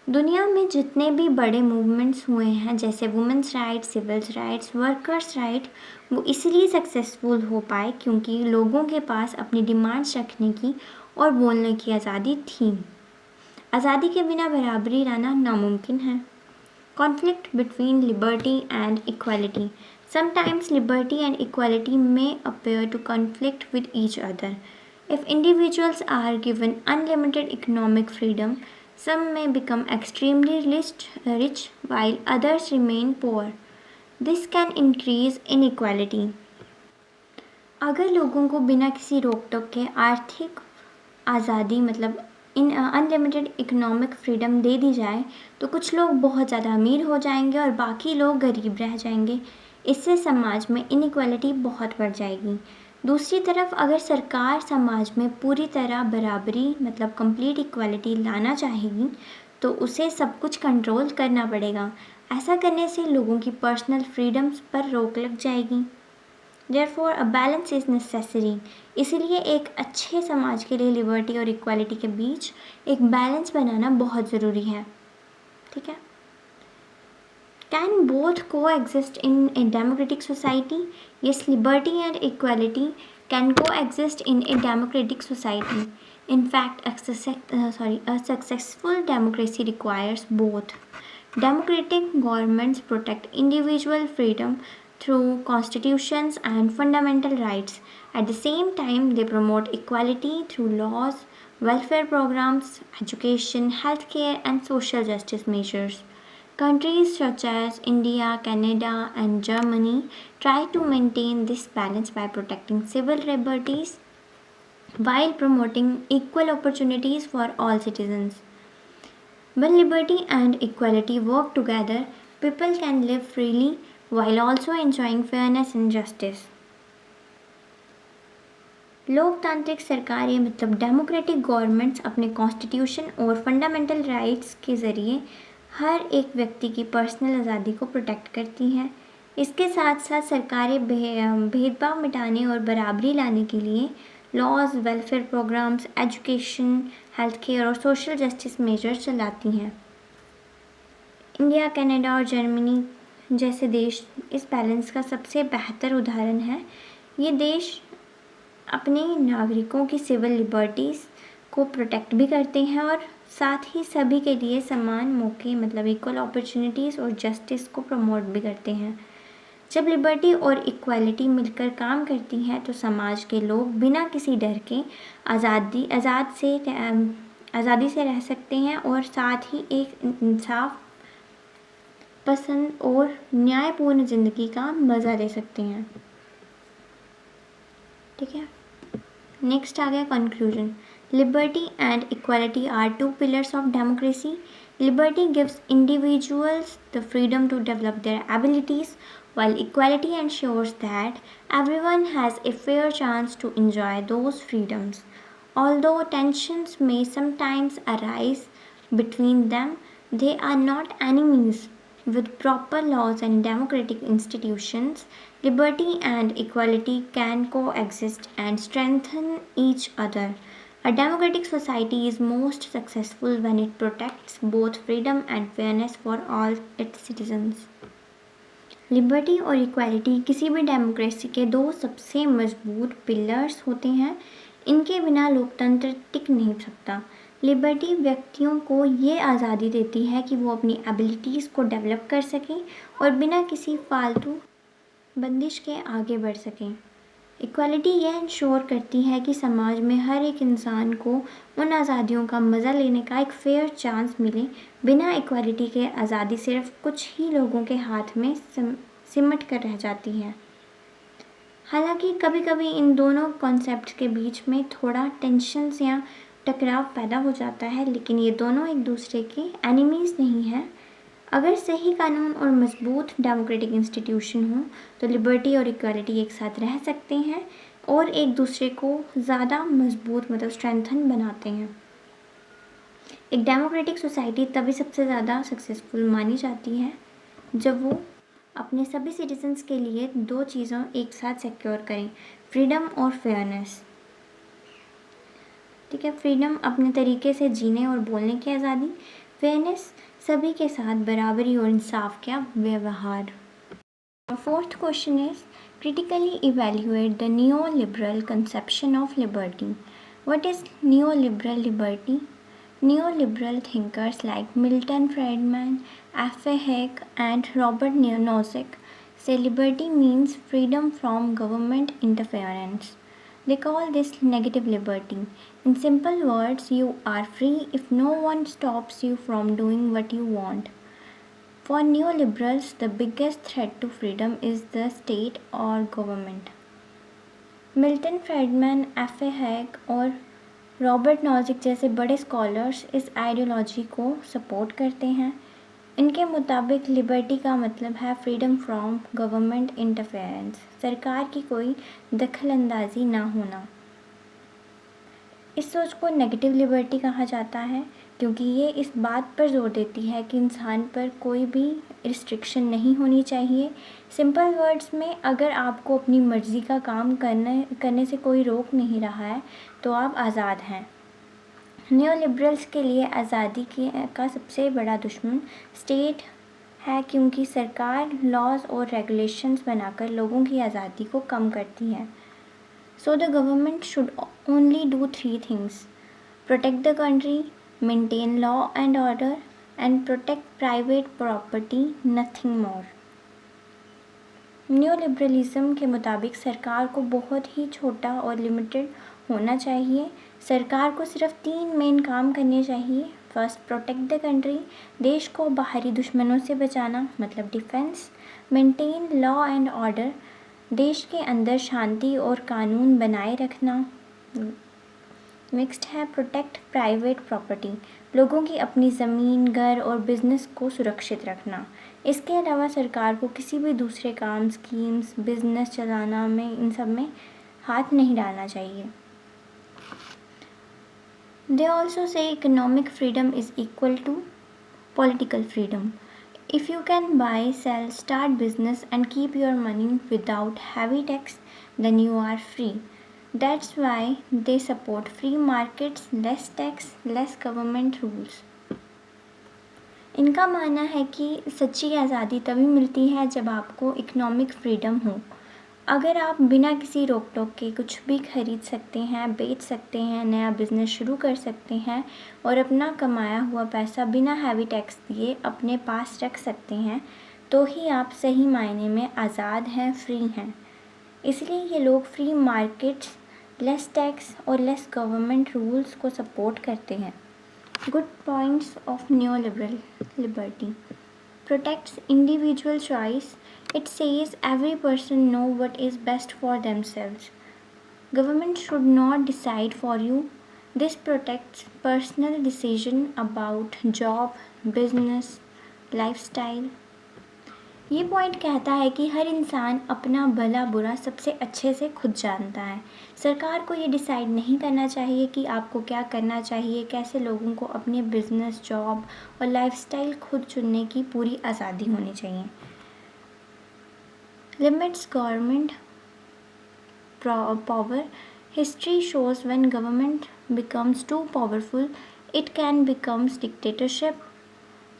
दुनिया में जितने भी बड़े मूवमेंट्स हुए हैं जैसे women's rights, civil rights, workers right, वो इसलिए सक्सेसफुल हो पाए क्योंकि लोगों के पास अपनी डिमांड्स रखने की और बोलने की आज़ादी थी। आज़ादी के बिना बराबरी लाना नामुमकिन है। Conflict between liberty and equality. Sometimes liberty and equality may appear to conflict with each other. If individuals are given unlimited economic freedom, some may become extremely rich while others remain poor. This can increase inequality. अगर लोगों को बिना किसी रोक टोक के आर्थिक आज़ादी मतलब अनलिमिटेड इकोनॉमिक फ्रीडम दे दी जाए तो कुछ लोग बहुत ज़्यादा अमीर हो जाएंगे और बाकी लोग गरीब रह जाएंगे। इससे समाज में इनइक्वालिटी बहुत बढ़ जाएगी। दूसरी तरफ अगर सरकार समाज में पूरी तरह बराबरी मतलब कंप्लीट इक्वालिटी लाना चाहेगी तो उसे सब कुछ कंट्रोल करना पड़ेगा। ऐसा करने से लोगों की पर्सनल फ्रीडम्स पर रोक लग जाएगी। Therefore, a balance is necessary. इसीलिए एक अच्छे समाज के लिए लिबर्टी और इक्वालिटी के बीच एक बैलेंस बनाना बहुत ज़रूरी है। ठीक है। Can both coexist in a democratic society? Yes, liberty and equality can coexist in a democratic society. In fact, a successful democracy requires both. Democratic governments protect individual freedom through constitutions and fundamental rights. At the same time, they promote equality through laws, welfare programs, education, healthcare, and social justice measures. Countries such as India, Canada, and Germany try to maintain this balance by protecting civil liberties while promoting equal opportunities for all citizens. When liberty and equality work together, people can live freely while also enjoying fairness and justice. लोकतांत्रिक सरकारें मतलब democratic governments अपने constitution और fundamental rights के ज़रिए हर एक व्यक्ति की पर्सनल आज़ादी को प्रोटेक्ट करती हैं। इसके साथ साथ सरकारें भेदभाव मिटाने और बराबरी लाने के लिए laws, welfare programmes, education, health care और सोशल जस्टिस मेजर्स चलाती हैं। इंडिया, कनाडा और जर्मनी जैसे देश इस बैलेंस का सबसे बेहतर उदाहरण है। ये देश अपने नागरिकों की सिविल लिबर्टीज़ को प्रोटेक्ट भी करते हैं और साथ ही सभी के लिए समान मौके मतलब इक्वल अपॉर्चुनिटीज़ और जस्टिस को प्रमोट भी करते हैं। जब लिबर्टी और इक्वालिटी मिलकर काम करती हैं तो समाज के लोग बिना किसी डर के आज़ादी से रह सकते हैं और साथ ही एक इंसाफ पसंद और न्यायपूर्ण ज़िंदगी का मज़ा ले सकते हैं। ठीक है, नेक्स्ट आ गया conclusion. Liberty and equality are two pillars of democracy. Liberty gives individuals the freedom to develop their abilities while equality ensures that everyone has a fair chance to enjoy those freedoms. Although tensions may sometimes arise between them, they are not enemies. With proper laws and democratic institutions, liberty and equality can coexist and strengthen each other. A democratic society is most successful when it protects both freedom and fairness for all its citizens. Liberty और equality किसी भी democracy के दो सबसे मजबूत pillars होते हैं। इनके बिना लोकतंत्र टिक नहीं सकता। लिबर्टी व्यक्तियों को ये आज़ादी देती है कि वो अपनी एबिलिटीज़ को डेवलप कर सकें और बिना किसी फालतू बंदिश के आगे बढ़ सकें। इक्वालिटी यह इंश्योर करती है कि समाज में हर एक इंसान को उन आज़ादियों का मज़ा लेने का एक फेयर चांस मिले। बिना इक्वालिटी के आज़ादी सिर्फ कुछ ही लोगों के हाथ में सिमट कर रह जाती है। हालांकि कभी कभी इन दोनों कॉन्सेप्ट्स के बीच में थोड़ा टेंशन्स या टकराव पैदा हो जाता है, लेकिन ये दोनों एक दूसरे के एनिमीज़ नहीं हैं। अगर सही कानून और मजबूत डेमोक्रेटिक इंस्टीट्यूशन हो तो लिबर्टी और इक्वालिटी एक साथ रह सकते हैं और एक दूसरे को ज़्यादा मजबूत मतलब स्ट्रेंथन बनाते हैं। एक डेमोक्रेटिक सोसाइटी तभी सबसे ज़्यादा सक्सेसफुल मानी जाती है जब वो अपने सभी सिटीजन्स के लिए दो चीज़ों एक साथ सिक्योर करें, फ्रीडम और फेयरनेस। ठीक है, फ्रीडम अपने तरीके से जीने और बोलने की आज़ादी, फेयरनेस सभी के साथ बराबरी और इंसाफ का व्यवहार। Fourth question is critically evaluate the neoliberal conception of liberty. What is neoliberal liberty? Neoliberal thinkers like Milton Friedman, F.A. Hayek, and Robert Nozick say liberty means freedom from government interference. They call this negative liberty. In simple words, you are free if no one stops you from doing what you want. For neoliberals, the biggest threat to freedom is the state or government. Milton Friedman, F.A. Hayek और Robert Nozick जैसे बड़े scholars इस ideology को support करते हैं। इनके मुताबिक liberty का मतलब है फ्रीडम फ्रॉम गवर्नमेंट इंटरफेरेंस, सरकार की कोई दखलंदाजी ना होना। इस सोच को नेगेटिव लिबर्टी कहा जाता है क्योंकि ये इस बात पर जोर देती है कि इंसान पर कोई भी रिस्ट्रिक्शन नहीं होनी चाहिए। सिंपल वर्ड्स में, अगर आपको अपनी मर्ज़ी का काम करने से कोई रोक नहीं रहा है तो आप आज़ाद हैं। न्यूलिबरल्स के लिए आज़ादी का सबसे बड़ा दुश्मन स्टेट है क्योंकि सरकार लॉज और रेगुलेशंस बनाकर लोगों की आज़ादी को कम करती है। So the government should only do three things: protect the country, maintain law and order, and protect private property, nothing more. New liberalism के मुताबिक सरकार को बहुत ही छोटा और लिमिटेड होना चाहिए। सरकार को सिर्फ 3 मेन काम करने चाहिए। फर्स्ट, प्रोटेक्ट द कंट्री, देश को बाहरी दुश्मनों से बचाना, मतलब defence. Maintain law and order, देश के अंदर शांति और कानून बनाए रखना। नेक्स्ट है प्रोटेक्ट प्राइवेट प्रॉपर्टी, लोगों की अपनी ज़मीन, घर और बिजनेस को सुरक्षित रखना। इसके अलावा सरकार को किसी भी दूसरे काम, स्कीम्स, बिजनेस चलाना में, इन सब में हाथ नहीं डालना चाहिए। They also say economic freedom is equal to political freedom. If you can buy, sell, start business and keep your money without heavy tax, then you are free. That's why they support free markets, less tax, less government rules. इनका मानना है कि सच्ची आज़ादी तभी मिलती है जब आपको इकोनॉमिक फ्रीडम हो। अगर आप बिना किसी रोक टोक के कुछ भी खरीद सकते हैं, बेच सकते हैं, नया बिजनेस शुरू कर सकते हैं और अपना कमाया हुआ पैसा बिना हैवी टैक्स दिए अपने पास रख सकते हैं, तो ही आप सही मायने में आज़ाद हैं, फ्री हैं। इसलिए ये लोग फ्री मार्केट्स, लेस टैक्स और लेस गवर्नमेंट रूल्स को सपोर्ट करते हैं। Good points of neoliberal liberty: protects individual choice. It says every person know what is best for themselves. Government should not decide for you. This protects personal decision about job, business, lifestyle. ये point कहता है कि हर इंसान अपना भला बुरा सबसे अच्छे से खुद जानता है। सरकार को ये डिसाइड नहीं करना चाहिए कि आपको क्या करना चाहिए। कैसे लोगों को अपने बिजनेस, जॉब और लाइफस्टाइल खुद चुनने की पूरी आज़ादी होनी चाहिए। Limits government power: history shows when government becomes too powerful it can becomes dictatorship.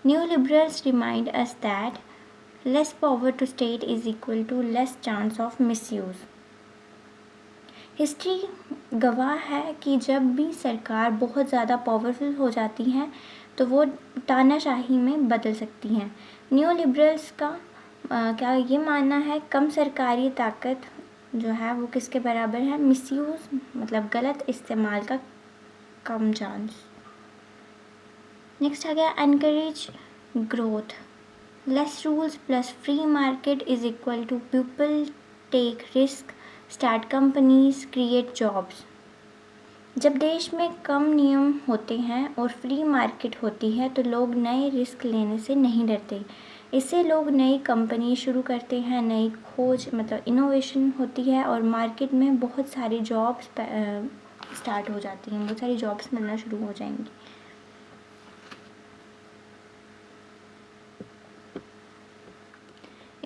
New liberals remind us that less power to state is equal to less chance of misuse. History गवाह है कि जब भी सरकार बहुत ज़्यादा powerful हो जाती हैं तो वो तानाशाही में बदल सकती हैं। न्यू लिबरल्स का क्या ये मानना है, कम सरकारी ताकत जो है वो किसके बराबर है? मिसयूज़, मतलब गलत इस्तेमाल का कम चांस। नेक्स्ट आ गया encourage growth: less rules plus free market is equal to people take risk, start companies, create jobs. जब देश में कम नियम होते हैं और फ्री मार्केट होती है तो लोग नए रिस्क लेने से नहीं डरते। इससे लोग नई कंपनी शुरू करते हैं, नई खोज मतलब इनोवेशन होती है और मार्केट में बहुत सारी जॉब्स स्टार्ट हो जाती हैं, बहुत सारी जॉब्स मिलना शुरू हो जाएंगी।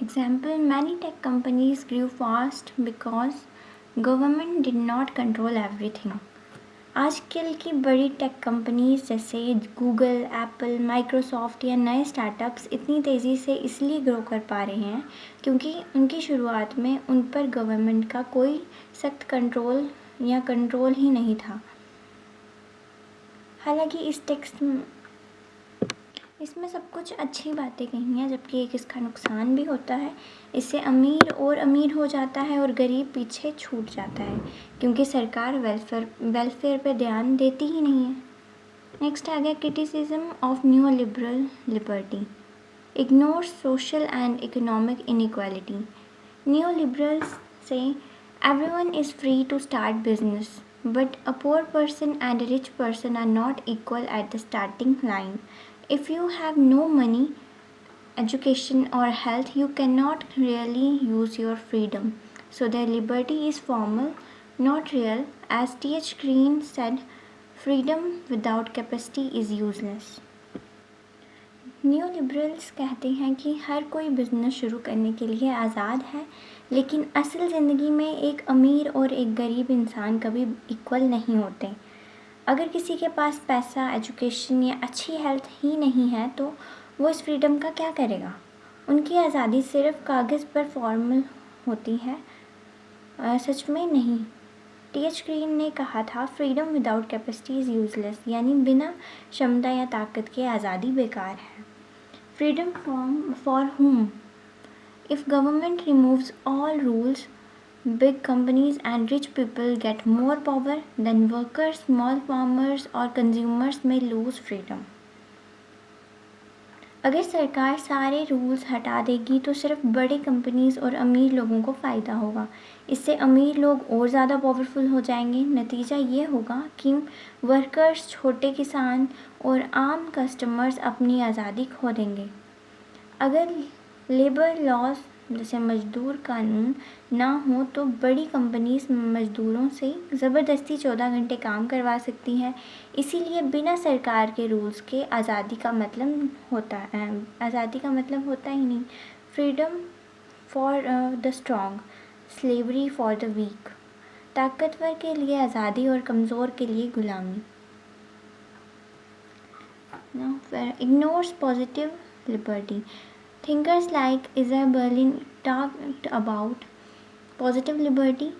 Example, many tech companies grew fast because government did not control everything. आजकल की बड़ी टेक कंपनीज जैसे गूगल, एप्पल, माइक्रोसॉफ्ट या नए स्टार्टअप्स इतनी तेज़ी से इसलिए ग्रो कर पा रहे हैं क्योंकि उनकी शुरुआत में उन पर गवर्नमेंट का कोई सख्त कंट्रोल या कंट्रोल ही नहीं था। हालांकि इस टेक्स्ट इसमें सब कुछ अच्छी बातें कही हैं जबकि एक इसका नुकसान भी होता है। इससे अमीर और अमीर हो जाता है और गरीब पीछे छूट जाता है क्योंकि सरकार वेलफेयर पे ध्यान देती ही नहीं है। नेक्स्ट आ गया criticism of new liberal liberty: ignores social and economic inequality. New liberals से everyone is free to start business, but a poor person and a rich person are not equal at the starting line. If you have no money, education or health, you cannot really use your freedom. So their liberty is formal, not real. As T.H. Green said, freedom without capacity is useless. New liberals कहते हैं कि हर कोई business शुरू करने के लिए आज़ाद है, लेकिन असल ज़िंदगी में एक अमीर और एक गरीब इंसान कभी इक्वल नहीं होते। अगर किसी के पास पैसा, एजुकेशन या अच्छी हेल्थ ही नहीं है तो वो इस फ्रीडम का क्या करेगा? उनकी आज़ादी सिर्फ कागज़ पर फॉर्मल होती है, सच में नहीं। टी.एच. ग्रीन ने कहा था freedom without capacity is useless, यानी बिना क्षमता या ताकत के आज़ादी बेकार है। Freedom for whom? If government removes all rules, big companies and rich people get more power, then workers, small farmers or consumers may lose freedom. अगर सरकार सारे रूल्स हटा देगी तो सिर्फ बड़े कंपनीज और अमीर लोगों को फ़ायदा होगा। इससे अमीर लोग और ज़्यादा पावरफुल हो जाएंगे। नतीजा ये होगा कि वर्कर्स, छोटे किसान और आम कस्टमर्स अपनी आज़ादी खो देंगे। अगर लेबर लॉज जैसे मजदूर कानून ना हो तो बड़ी कंपनीज मजदूरों से ज़बरदस्ती 14 घंटे काम करवा सकती हैं। इसीलिए बिना सरकार के रूल्स के आज़ादी का मतलब होता ही नहीं। Freedom for the strong, slavery for the weak. ताकतवर के लिए आज़ादी और कमज़ोर के लिए गुलामी। Ignores positive liberty. Thinkers like Isaiah Berlin talked about positive liberty,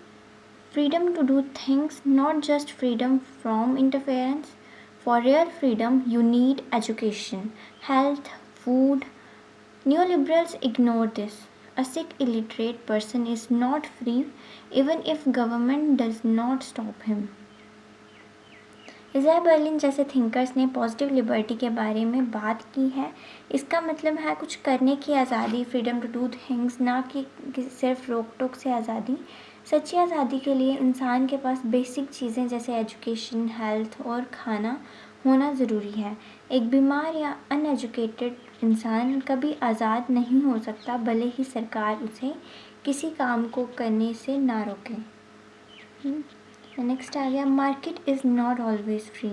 freedom to do things, not just freedom from interference. For real freedom, you need education, health, food. Neoliberals ignore this. A sick, illiterate person is not free even if government does not stop him. Isaiah Berlin जैसे thinkers ने positive liberty के बारे में बात की है। इसका मतलब है कुछ करने की आज़ादी, फ्रीडम टू डू थिंग्स, ना कि सिर्फ रोक टोक से आज़ादी। सच्ची आज़ादी के लिए इंसान के पास बेसिक चीज़ें जैसे एजुकेशन, हेल्थ और खाना होना ज़रूरी है। एक बीमार या अनएजुकेटेड इंसान कभी आज़ाद नहीं हो सकता, भले ही सरकार उसे किसी काम को करने से ना रोके। नेक्स्ट आ गया, market is not always free.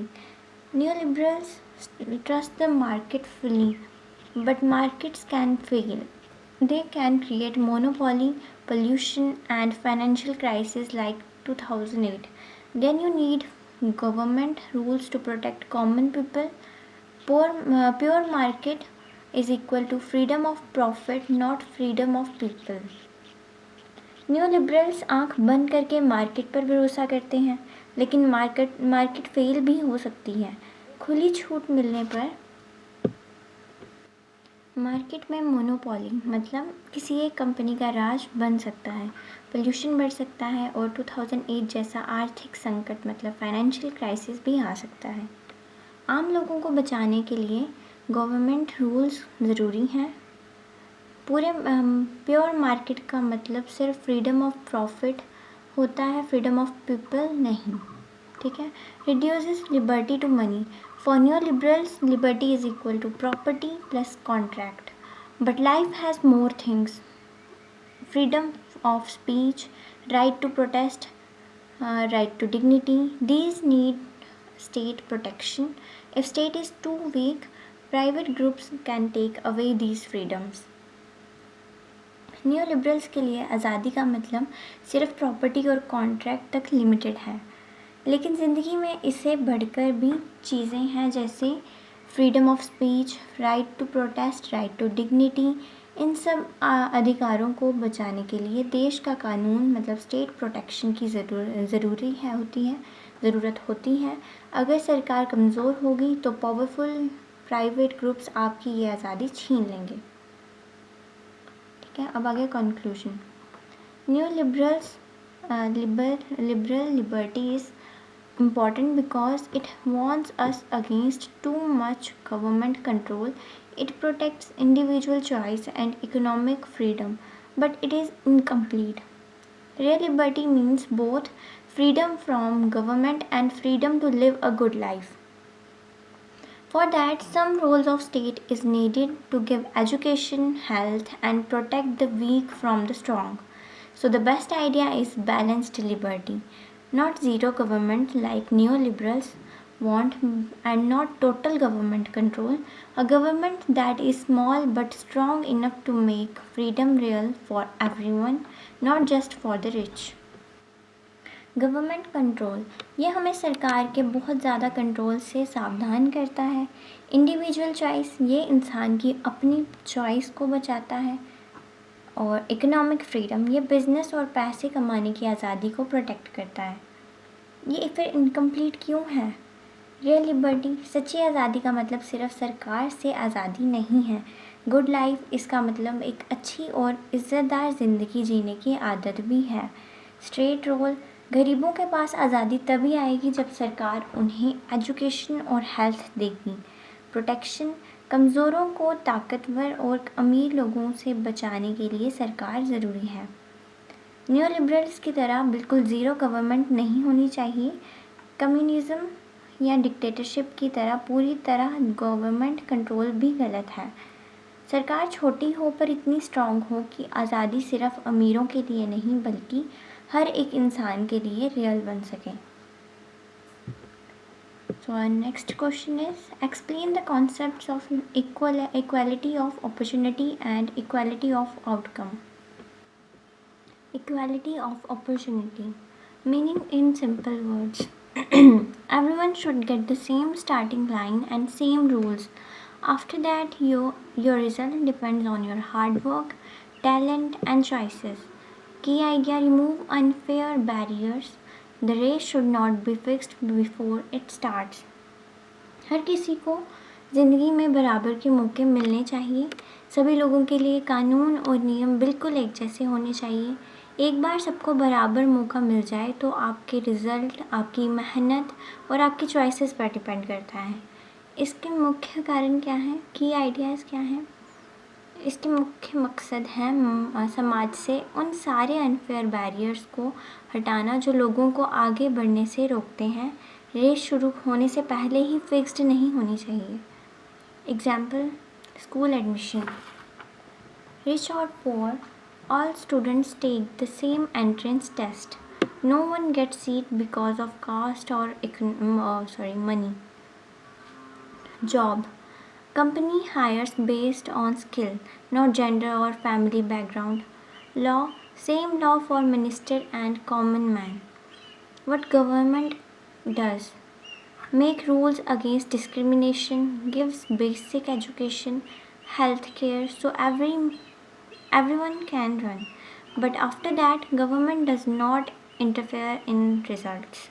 Neoliberals trust the market fully, but markets can fail. They can create monopoly, pollution and financial crisis like 2008. Then you need government rules to protect common people. Pure market is equal to freedom of profit, not freedom of people. New liberals आँख बंद करके market पर भरोसा करते हैं, लेकिन market fail भी हो सकती है। खुली छूट मिलने पर मार्केट में मोनोपोली मतलब किसी एक कंपनी का राज बन सकता है, पोल्यूशन बढ़ सकता है और 2008 जैसा आर्थिक संकट मतलब फाइनेंशियल क्राइसिस भी आ सकता है। आम लोगों को बचाने के लिए गवर्नमेंट रूल्स ज़रूरी हैं। प्योर मार्केट का मतलब सिर्फ फ्रीडम ऑफ प्रॉफिट होता है, फ्रीडम ऑफ पीपल नहीं। ठीक है। Reduces liberty to money. For new liberals liberty is equal to property plus contract, but life has more things. Freedom of speech, right to protest, right to dignity, these need state protection. If state is too weak, private groups can take away these freedoms. New liberals के लिए आज़ादी का मतलब सिर्फ property और contract तक limited है, लेकिन ज़िंदगी में इससे बढ़कर भी चीज़ें हैं जैसे freedom of speech, right to protest, right to dignity. इन सब अधिकारों को बचाने के लिए देश का कानून मतलब स्टेट प्रोटेक्शन की ज़रूरत होती है। अगर सरकार कमज़ोर होगी तो पावरफुल प्राइवेट ग्रुप्स आपकी ये आज़ादी छीन लेंगे। ठीक है, अब आगे conclusion. New liberal liberty is important because it warns us against too much government control. It protects individual choice and economic freedom, but it is incomplete. Real liberty means both freedom from government and freedom to live a good life. For that, some roles of state is needed to give education, health, and protect the weak from the strong. So the best idea is balanced liberty, not zero government like neoliberals want, and not total government control. A government that is small but strong enough to make freedom real for everyone, not just for the rich. Government control, ये हमें सरकार के बहुत ज़्यादा control से सावधान करता है। इंडिविजुअल चॉइस, ये इंसान की अपनी चॉइस को बचाता है। और इकोनॉमिक फ्रीडम, ये बिज़नेस और पैसे कमाने की आज़ादी को प्रोटेक्ट करता है। ये फिर इनकम्प्लीट क्यों है? रियल लिबर्टी, सच्ची आज़ादी का मतलब सिर्फ सरकार से आज़ादी नहीं है। गुड लाइफ इसका मतलब एक अच्छी और इज़्ज़तदार ज़िंदगी जीने की आदत भी है। स्ट्रेट रोल, गरीबों के पास आज़ादी तभी आएगी जब सरकार उन्हें एजुकेशन और हेल्थ देगी। प्रोटेक्शन, कमज़ोरों को ताकतवर और अमीर लोगों से बचाने के लिए सरकार ज़रूरी है। न्यू लिबरल्स की तरह बिल्कुल ज़ीरो गवर्नमेंट नहीं होनी चाहिए। कम्युनिज़म या डिक्टेटरशिप की तरह पूरी तरह गवर्नमेंट कंट्रोल भी गलत है। सरकार छोटी हो पर इतनी स्ट्रांग हो कि आज़ादी सिर्फ अमीरों के लिए नहीं बल्कि हर एक इंसान के लिए रियल बन सके। So our next question is, explain the concepts of equality of opportunity and equality of outcome. Equality of opportunity, meaning in simple words, everyone should get the same starting line and same rules. After that, your result depends on your hard work, talent and choices. Key idea, remove unfair barriers. The race should not be fixed before it starts. हर किसी को ज़िंदगी में बराबर के मौके मिलने चाहिए। सभी लोगों के लिए कानून और नियम बिल्कुल एक जैसे होने चाहिए। एक बार सबको बराबर मौका मिल जाए तो आपके रिज़ल्ट, आपकी मेहनत और आपकी चॉइसेस पर डिपेंड करता है। इसके मुख्य कारण क्या हैं? की आइडियाज़ क्या हैं? इसके मुख्य मकसद है समाज से उन सारे अनफेयर बैरियर्स को हटाना जो लोगों को आगे बढ़ने से रोकते हैं। रेस शुरू होने से पहले ही फिक्स्ड नहीं होनी चाहिए। एग्जाम्पल, स्कूल एडमिशन, रिच और poor, all students take the same entrance test. No one gets seat because of caste or money. Job, company hires based on skill, not gender or family background. Law, same law for minister and common man. What government does? Make rules against discrimination, gives basic education, health care so everyone can run. But after that, government does not interfere in results.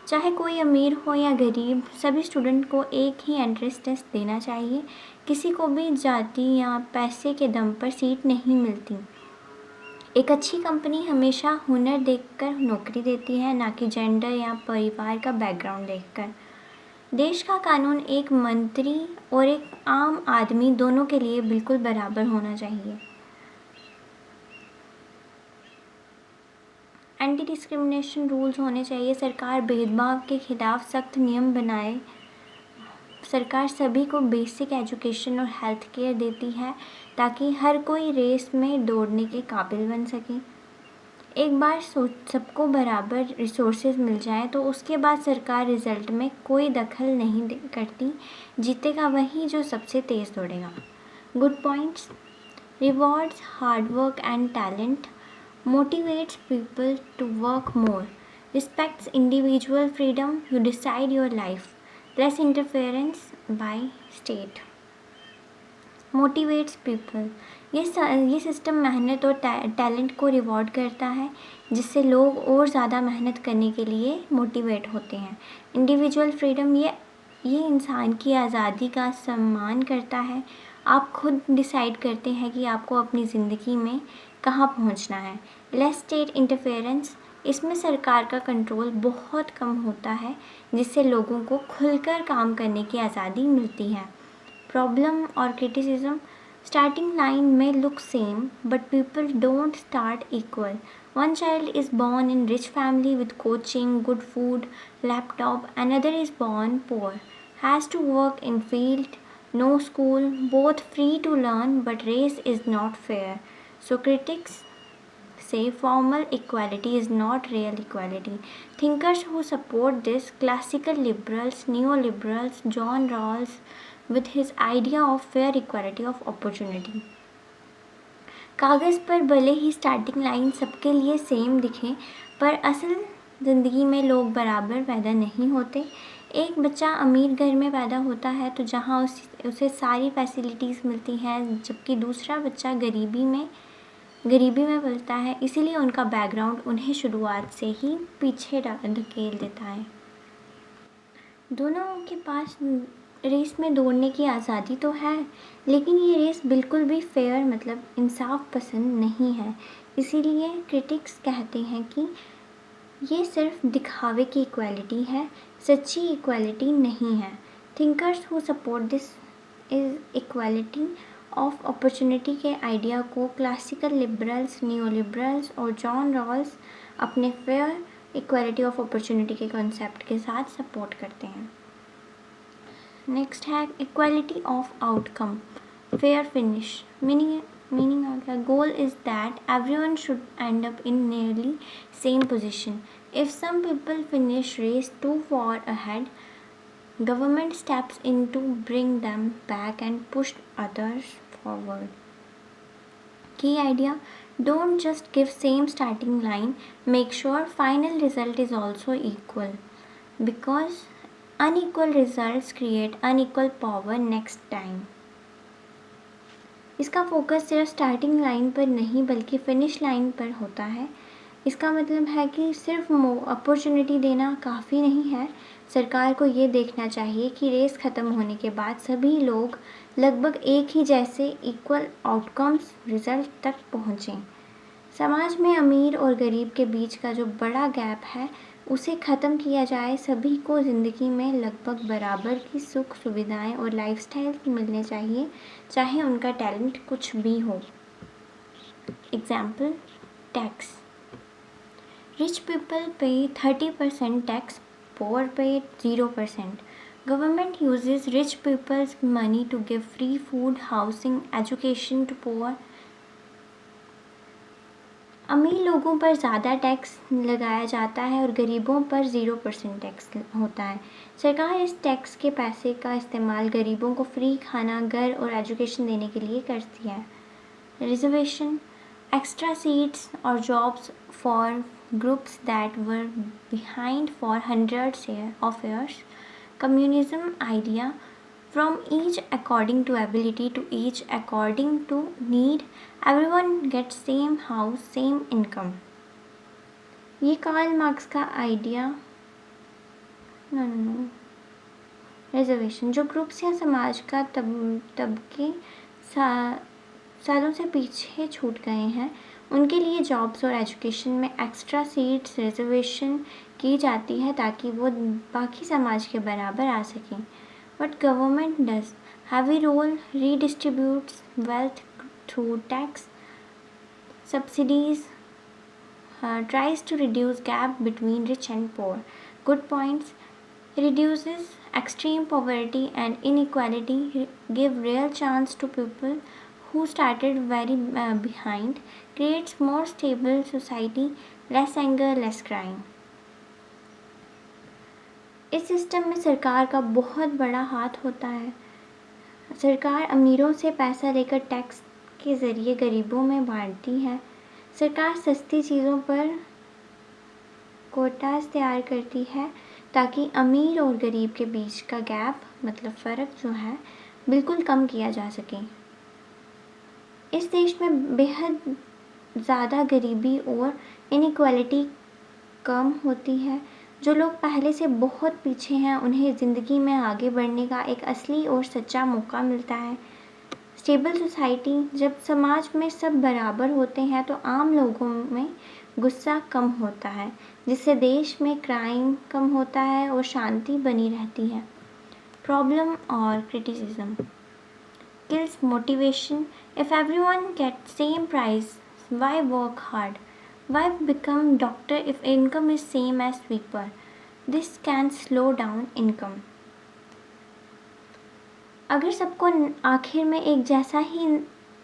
चाहे कोई अमीर हो या गरीब, सभी student को एक ही entrance test देना चाहिए। किसी को भी जाति या पैसे के दम पर सीट नहीं मिलती। एक अच्छी कंपनी हमेशा हुनर देखकर नौकरी देती है, ना कि जेंडर या परिवार का बैकग्राउंड देखकर। देश का कानून एक मंत्री और एक आम आदमी दोनों के लिए बिल्कुल बराबर होना चाहिए। एंटी डिस्क्रिमिनेशन रूल्स होने चाहिए। सरकार भेदभाव के खिलाफ सख्त नियम बनाए। सरकार सभी को बेसिक एजुकेशन और हेल्थ केयर देती है ताकि हर कोई रेस में दौड़ने के काबिल बन सके। एक बार सबको बराबर रिसोर्सेज मिल जाए तो उसके बाद सरकार रिजल्ट में कोई दखल नहीं करती। जीतेगा वही जो सबसे तेज़ दौड़ेगा। Good points, rewards hard work and talent, motivates people to work more, respects individual freedom, you decide your life, less interference by state. Motivates people, ये सिस्टम मेहनत और टैलेंट को रिवॉर्ड करता है जिससे लोग और ज़्यादा मेहनत करने के लिए मोटिवेट होते हैं। इंडिविजुअल फ्रीडम, ये इंसान की आज़ादी का सम्मान करता है। आप खुद डिसाइड करते हैं कि आपको अपनी ज़िंदगी में कहाँ पहुँचना है। लेस स्टेट इंटरफेरेंस, इसमें सरकार का कंट्रोल बहुत कम होता है जिससे लोगों को खुलकर काम करने की आज़ादी मिलती है। प्रॉब्लम और क्रिटिसिज्म, स्टार्टिंग लाइन में look same but people don't start equal. One child is born in rich family with coaching, good food, laptop. Another is born poor, has to work in field, no school, both free to learn, but race is not fair. So critics say formal equality is not real equality. Thinkers who support this, classical liberals, neoliberals, John Rawls, with his idea of fair equality of opportunity. कागज़ पर भले ही starting line सबके लिए same दिखे पर असल ज़िंदगी में लोग बराबर पैदा नहीं होते। एक बच्चा अमीर घर में पैदा होता है तो जहाँ उसे सारी फैसिलिटीज़ मिलती हैं, जबकि दूसरा बच्चा गरीबी में गरीबी में पलता है, इसीलिए उनका बैकग्राउंड उन्हें शुरुआत से ही पीछे धकेल देता है। दोनों के पास रेस में दौड़ने की आज़ादी तो है, लेकिन ये रेस बिल्कुल भी फेयर मतलब इंसाफ पसंद नहीं है। इसीलिए क्रिटिक्स कहते हैं कि ये सिर्फ दिखावे की इक्वालिटी है, सच्ची इक्वालिटी नहीं है। Thinkers who support this is equality of opportunity के आइडिया को क्लासिकल लिबरल्स, न्यू लिबरल्स और जॉन रॉल्स अपने फेयर इक्वालिटी ऑफ अपॉर्चुनिटी के कॉन्सेप्ट के साथ सपोर्ट करते हैं। नेक्स्ट है equality of outcome, fair finish. Meaning आ गया, goal is that everyone should end up in nearly same position. If some people finish race too far ahead, government steps in to bring them back and push others forward. Key idea, don't just give same starting line, make sure final result is also equal, because unequal results create unequal power next time. इसका focus सिर्फ starting line पर नहीं बल्कि finish line पर होता है। इसका मतलब है कि सिर्फ अपॉर्चुनिटी देना काफ़ी नहीं है, सरकार को ये देखना चाहिए कि रेस ख़त्म होने के बाद सभी लोग लगभग एक ही जैसे इक्वल आउटकम्स रिजल्ट तक पहुँचें। समाज में अमीर और गरीब के बीच का जो बड़ा गैप है उसे ख़त्म किया जाए, सभी को ज़िंदगी में लगभग बराबर की सुख सुविधाएं और लाइफस्टाइल मिलने चाहिए, चाहे उनका टैलेंट कुछ भी हो। Example, tax. Rich people pay 30% tax, poor pay 0%. Government uses rich people's money to give free food, housing, education to poor. अमीर लोगों पर ज़्यादा टैक्स लगाया जाता है और गरीबों पर 0% टैक्स होता है। सरकार इस टैक्स के पैसे का इस्तेमाल गरीबों को फ्री खाना, घर और एजुकेशन देने के लिए करती है। Reservation, extra seats or jobs for groups that were behind for hundreds of years. Communism idea, from each according to ability to each according to need, everyone gets same house, same income. ये Karl Marx का idea reservation, जो groups या समाज का तबके सालों से पीछे छूट गए हैं उनके लिए जॉब्स और एजुकेशन में एक्स्ट्रा सीट्स रिजर्वेशन की जाती है ताकि वो बाकी समाज के बराबर आ सकें। But government does heavy role, redistributes wealth through tax subsidies, tries to reduce gap between rich and poor. Good points, reduces extreme poverty and inequality, give real chance to people who started very behind, creates more stable society, less anger, less crime. इस system में सरकार का बहुत बड़ा हाथ होता है। सरकार अमीरों से पैसा लेकर टैक्स के ज़रिए गरीबों में बांटती है। सरकार सस्ती चीज़ों पर कोटास तैयार करती है ताकि अमीर और गरीब के बीच का गैप मतलब फ़र्क जो है बिल्कुल कम किया जा सके। इस देश में बेहद ज़्यादा गरीबी और इनइक्वालिटी कम होती है। जो लोग पहले से बहुत पीछे हैं उन्हें ज़िंदगी में आगे बढ़ने का एक असली और सच्चा मौका मिलता है। स्टेबल सोसाइटी, जब समाज में सब बराबर होते हैं तो आम लोगों में गुस्सा कम होता है, जिससे देश में क्राइम कम होता है और शांति बनी रहती है। प्रॉब्लम और criticism, kills motivation. If everyone gets same price, why work hard? Why become doctor if income is same as sweeper? This can slow down income. अगर सबको आखिर में एक जैसा ही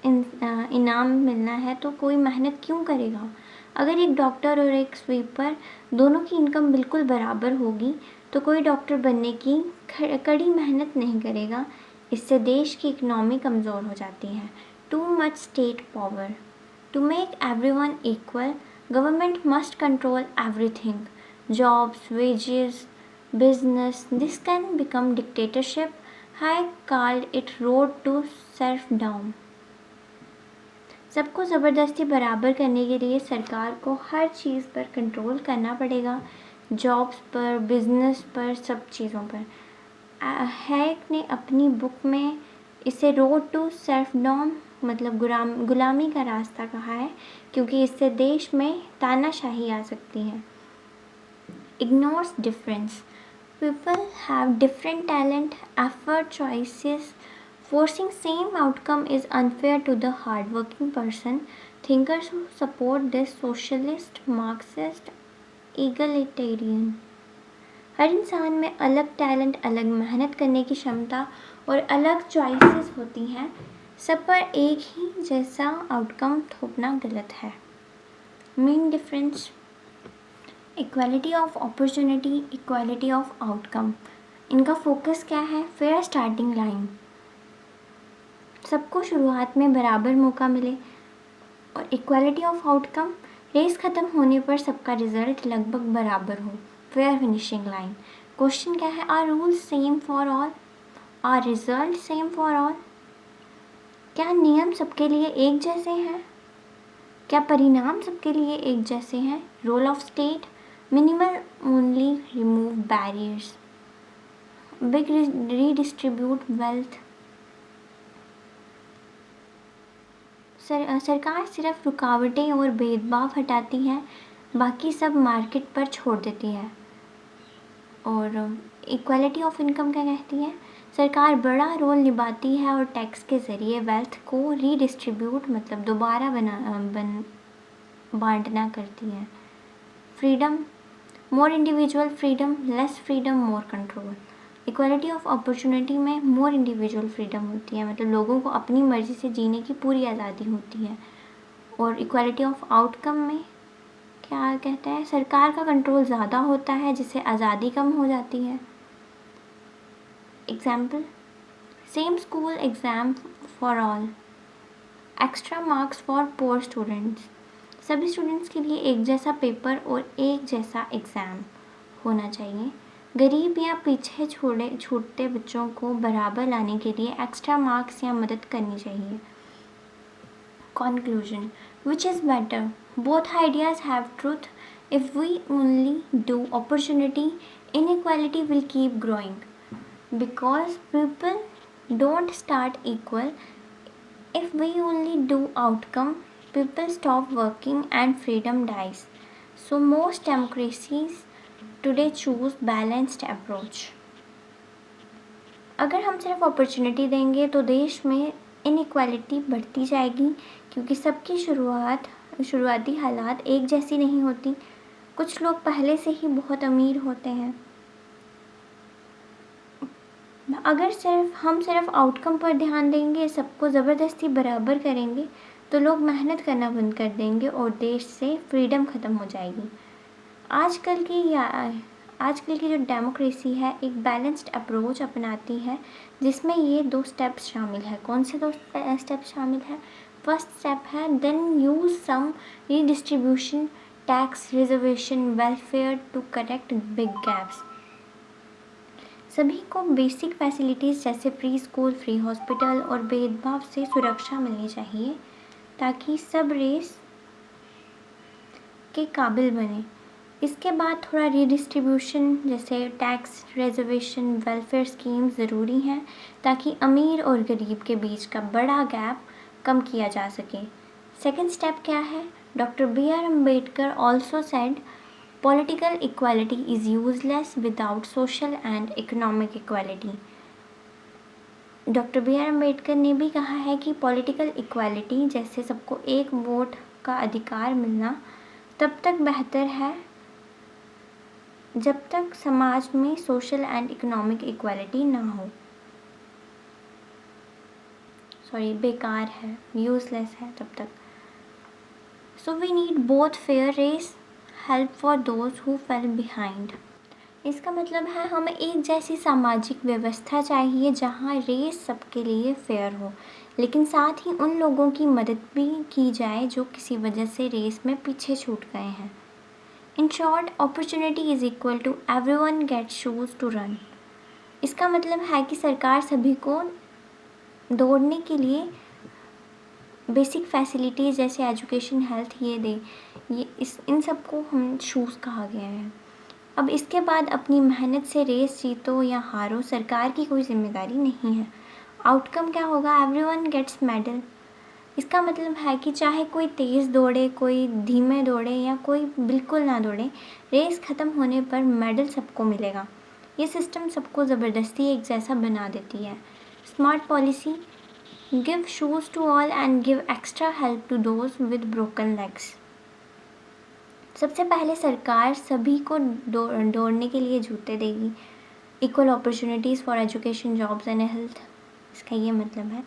इनाम मिलना है तो कोई मेहनत क्यों करेगा? अगर एक डॉक्टर और एक स्वीपर दोनों की इनकम बिल्कुल बराबर होगी तो कोई डॉक्टर बनने की कड़ी मेहनत नहीं करेगा। इससे देश की इकनॉमी कमज़ोर हो जाती है। Too much state power, to make everyone equal, government must control everything, jobs, wages, business. This can become dictatorship. I called it road to self-down. सबको ज़बरदस्ती बराबर करने के लिए सरकार को हर चीज़ पर कंट्रोल करना पड़ेगा, जॉब्स पर, बिजनेस पर, सब चीज़ों पर। हैक ने अपनी बुक में इसे रोड टू सेल्फडॉम मतलब गुलामी का रास्ता कहा है, क्योंकि इससे देश में तानाशाही आ सकती है। Ignores difference. People have different talent, effort, choices. Forcing same outcome is unfair to the hardworking person. Thinkers who support this socialist, Marxist, egalitarian. हर इंसान में अलग टैलेंट, अलग मेहनत करने की क्षमता और अलग चॉइसेस होती हैं। सब पर एक ही जैसा आउटकम थोपना गलत है। Main difference: equality of opportunity, equality of outcome. इनका फोकस क्या है? फेयर स्टार्टिंग लाइन, सबको शुरुआत में बराबर मौका मिले। और इक्वालिटी ऑफ आउटकम, रेस ख़त्म होने पर सबका रिजल्ट लगभग बराबर हो। Fair finishing line. क्वेश्चन क्या है? Are rules same for all? Are result same for all? क्या नियम सबके लिए एक जैसे हैं? क्या परिणाम सबके लिए एक जैसे हैं? Role of state: minimal only remove barriers, big redistribute wealth. सरकार सिर्फ रुकावटें और भेदभाव हटाती है, बाकी सब मार्केट पर छोड़ देती है। और इक्वालिटी ऑफ इनकम क्या कहती है? सरकार बड़ा रोल निभाती है और टैक्स के ज़रिए वेल्थ को रीडिस्ट्रीब्यूट मतलब दोबारा बांटना करती है। Freedom: more individual freedom, less freedom, more control. Equality of opportunity में मोर इंडिविजुअल फ्रीडम होती है, मतलब लोगों को अपनी मर्ज़ी से जीने की पूरी आज़ादी होती है। और इक्वालिटी ऑफ आउटकम में क्या कहता है? सरकार का कंट्रोल ज़्यादा होता है, जिससे आज़ादी कम हो जाती है। Example: same school exam for all, extra marks for poor students. सभी स्टूडेंट्स के लिए एक जैसा पेपर और एक जैसा एग्ज़ाम होना चाहिए। गरीब या पीछे छूटते बच्चों को बराबर लाने के लिए एक्स्ट्रा मार्क्स या मदद करनी चाहिए। Conclusion: which is better? Both ideas have truth. If we only do opportunity, inequality will keep growing because people don't start equal. If we only do outcome, people stop working and freedom dies. So most democracies today choose balanced approach. अगर हम सिर्फ opportunity देंगे तो देश में inequality बढ़ती जाएगी, क्योंकि सबकी शुरुआती हालात एक जैसी नहीं होती। कुछ लोग पहले से ही बहुत अमीर होते हैं। अगर हम सिर्फ आउटकम पर ध्यान देंगे, सबको ज़बरदस्ती बराबर करेंगे, तो लोग मेहनत करना बंद कर देंगे और देश से फ्रीडम ख़त्म हो जाएगी। आजकल की जो डेमोक्रेसी है एक बैलेंस्ड अप्रोच अपनाती है, जिसमें ये 2 स्टेप्स शामिल है। कौन से 2 स्टेप्स शामिल है? फर्स्ट स्टेप है then use some redistribution, tax, reservation, welfare to correct big gaps. सभी को बेसिक फैसिलिटीज़ जैसे फ्री स्कूल, फ्री हॉस्पिटल और भेदभाव से सुरक्षा मिलनी चाहिए, ताकि सब रेस के काबिल बने। इसके बाद थोड़ा रीडिस्ट्रीब्यूशन जैसे टैक्स, रिजर्वेशन, वेलफेयर स्कीम ज़रूरी हैं, ताकि अमीर और गरीब के बीच का बड़ा गैप कम किया जा सके। सेकंड स्टेप क्या है? Doctor B.R. Ambedkar also said political equality is useless without social and economic equality. Doctor B.R. Ambedkar ने भी कहा है कि पॉलिटिकल इक्वालिटी जैसे सबको एक वोट का अधिकार मिलना तब तक बेहतर है जब तक समाज में सोशल एंड इकोनॉमिक इक्वालिटी ना हो। बेकार है, यूजलेस है तब तक। So we need both fair race, help for those who fell behind. इसका मतलब है हमें एक जैसी सामाजिक व्यवस्था चाहिए जहाँ रेस सबके लिए फेयर हो, लेकिन साथ ही उन लोगों की मदद भी की जाए जो किसी वजह से रेस में पीछे छूट गए हैं। In short, opportunity is equal to everyone get shoes to run. इसका मतलब है कि सरकार सभी को दौड़ने के लिए बेसिक फैसिलिटीज़ जैसे एजुकेशन, हेल्थ ये दे, ये इन सबको हम शूज़ कहा गया है। अब इसके बाद अपनी मेहनत से रेस जीतो या हारो, सरकार की कोई जिम्मेदारी नहीं है। आउटकम क्या होगा? Everyone gets medal. इसका मतलब है कि चाहे कोई तेज़ दौड़े, कोई धीमे दौड़े या कोई बिल्कुल ना दौड़े, रेस ख़त्म होने पर मेडल सबको मिलेगा। ये सिस्टम सबको ज़बरदस्ती एक जैसा बना देती है। Smart policy: give shoes to all and give extra help to those with broken legs. सबसे पहले सरकार सभी को दौड़ने के लिए जूते देगी। Equal opportunities for education, jobs and health, इसका ये मतलब है।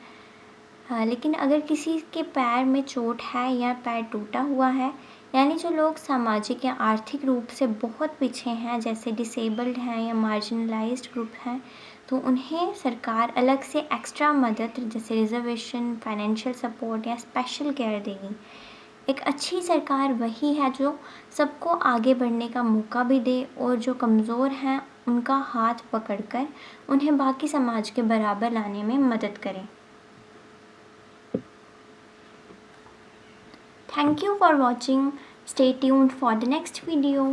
हाँ, लेकिन अगर किसी के पैर में चोट है या पैर टूटा हुआ है, यानी जो लोग सामाजिक या आर्थिक रूप से बहुत पीछे हैं, जैसे डिसेबल्ड हैं या मार्जिनलाइज्ड ग्रुप हैं, तो उन्हें सरकार अलग से एक्स्ट्रा मदद जैसे रिजर्वेशन, फाइनेंशियल सपोर्ट या स्पेशल केयर देगी। एक अच्छी सरकार वही है जो सबको आगे बढ़ने का मौका भी दे और जो कमज़ोर हैं उनका हाथ पकड़कर उन्हें बाकी समाज के बराबर लाने में मदद करे। Thank you for watching. Stay tuned for the next video.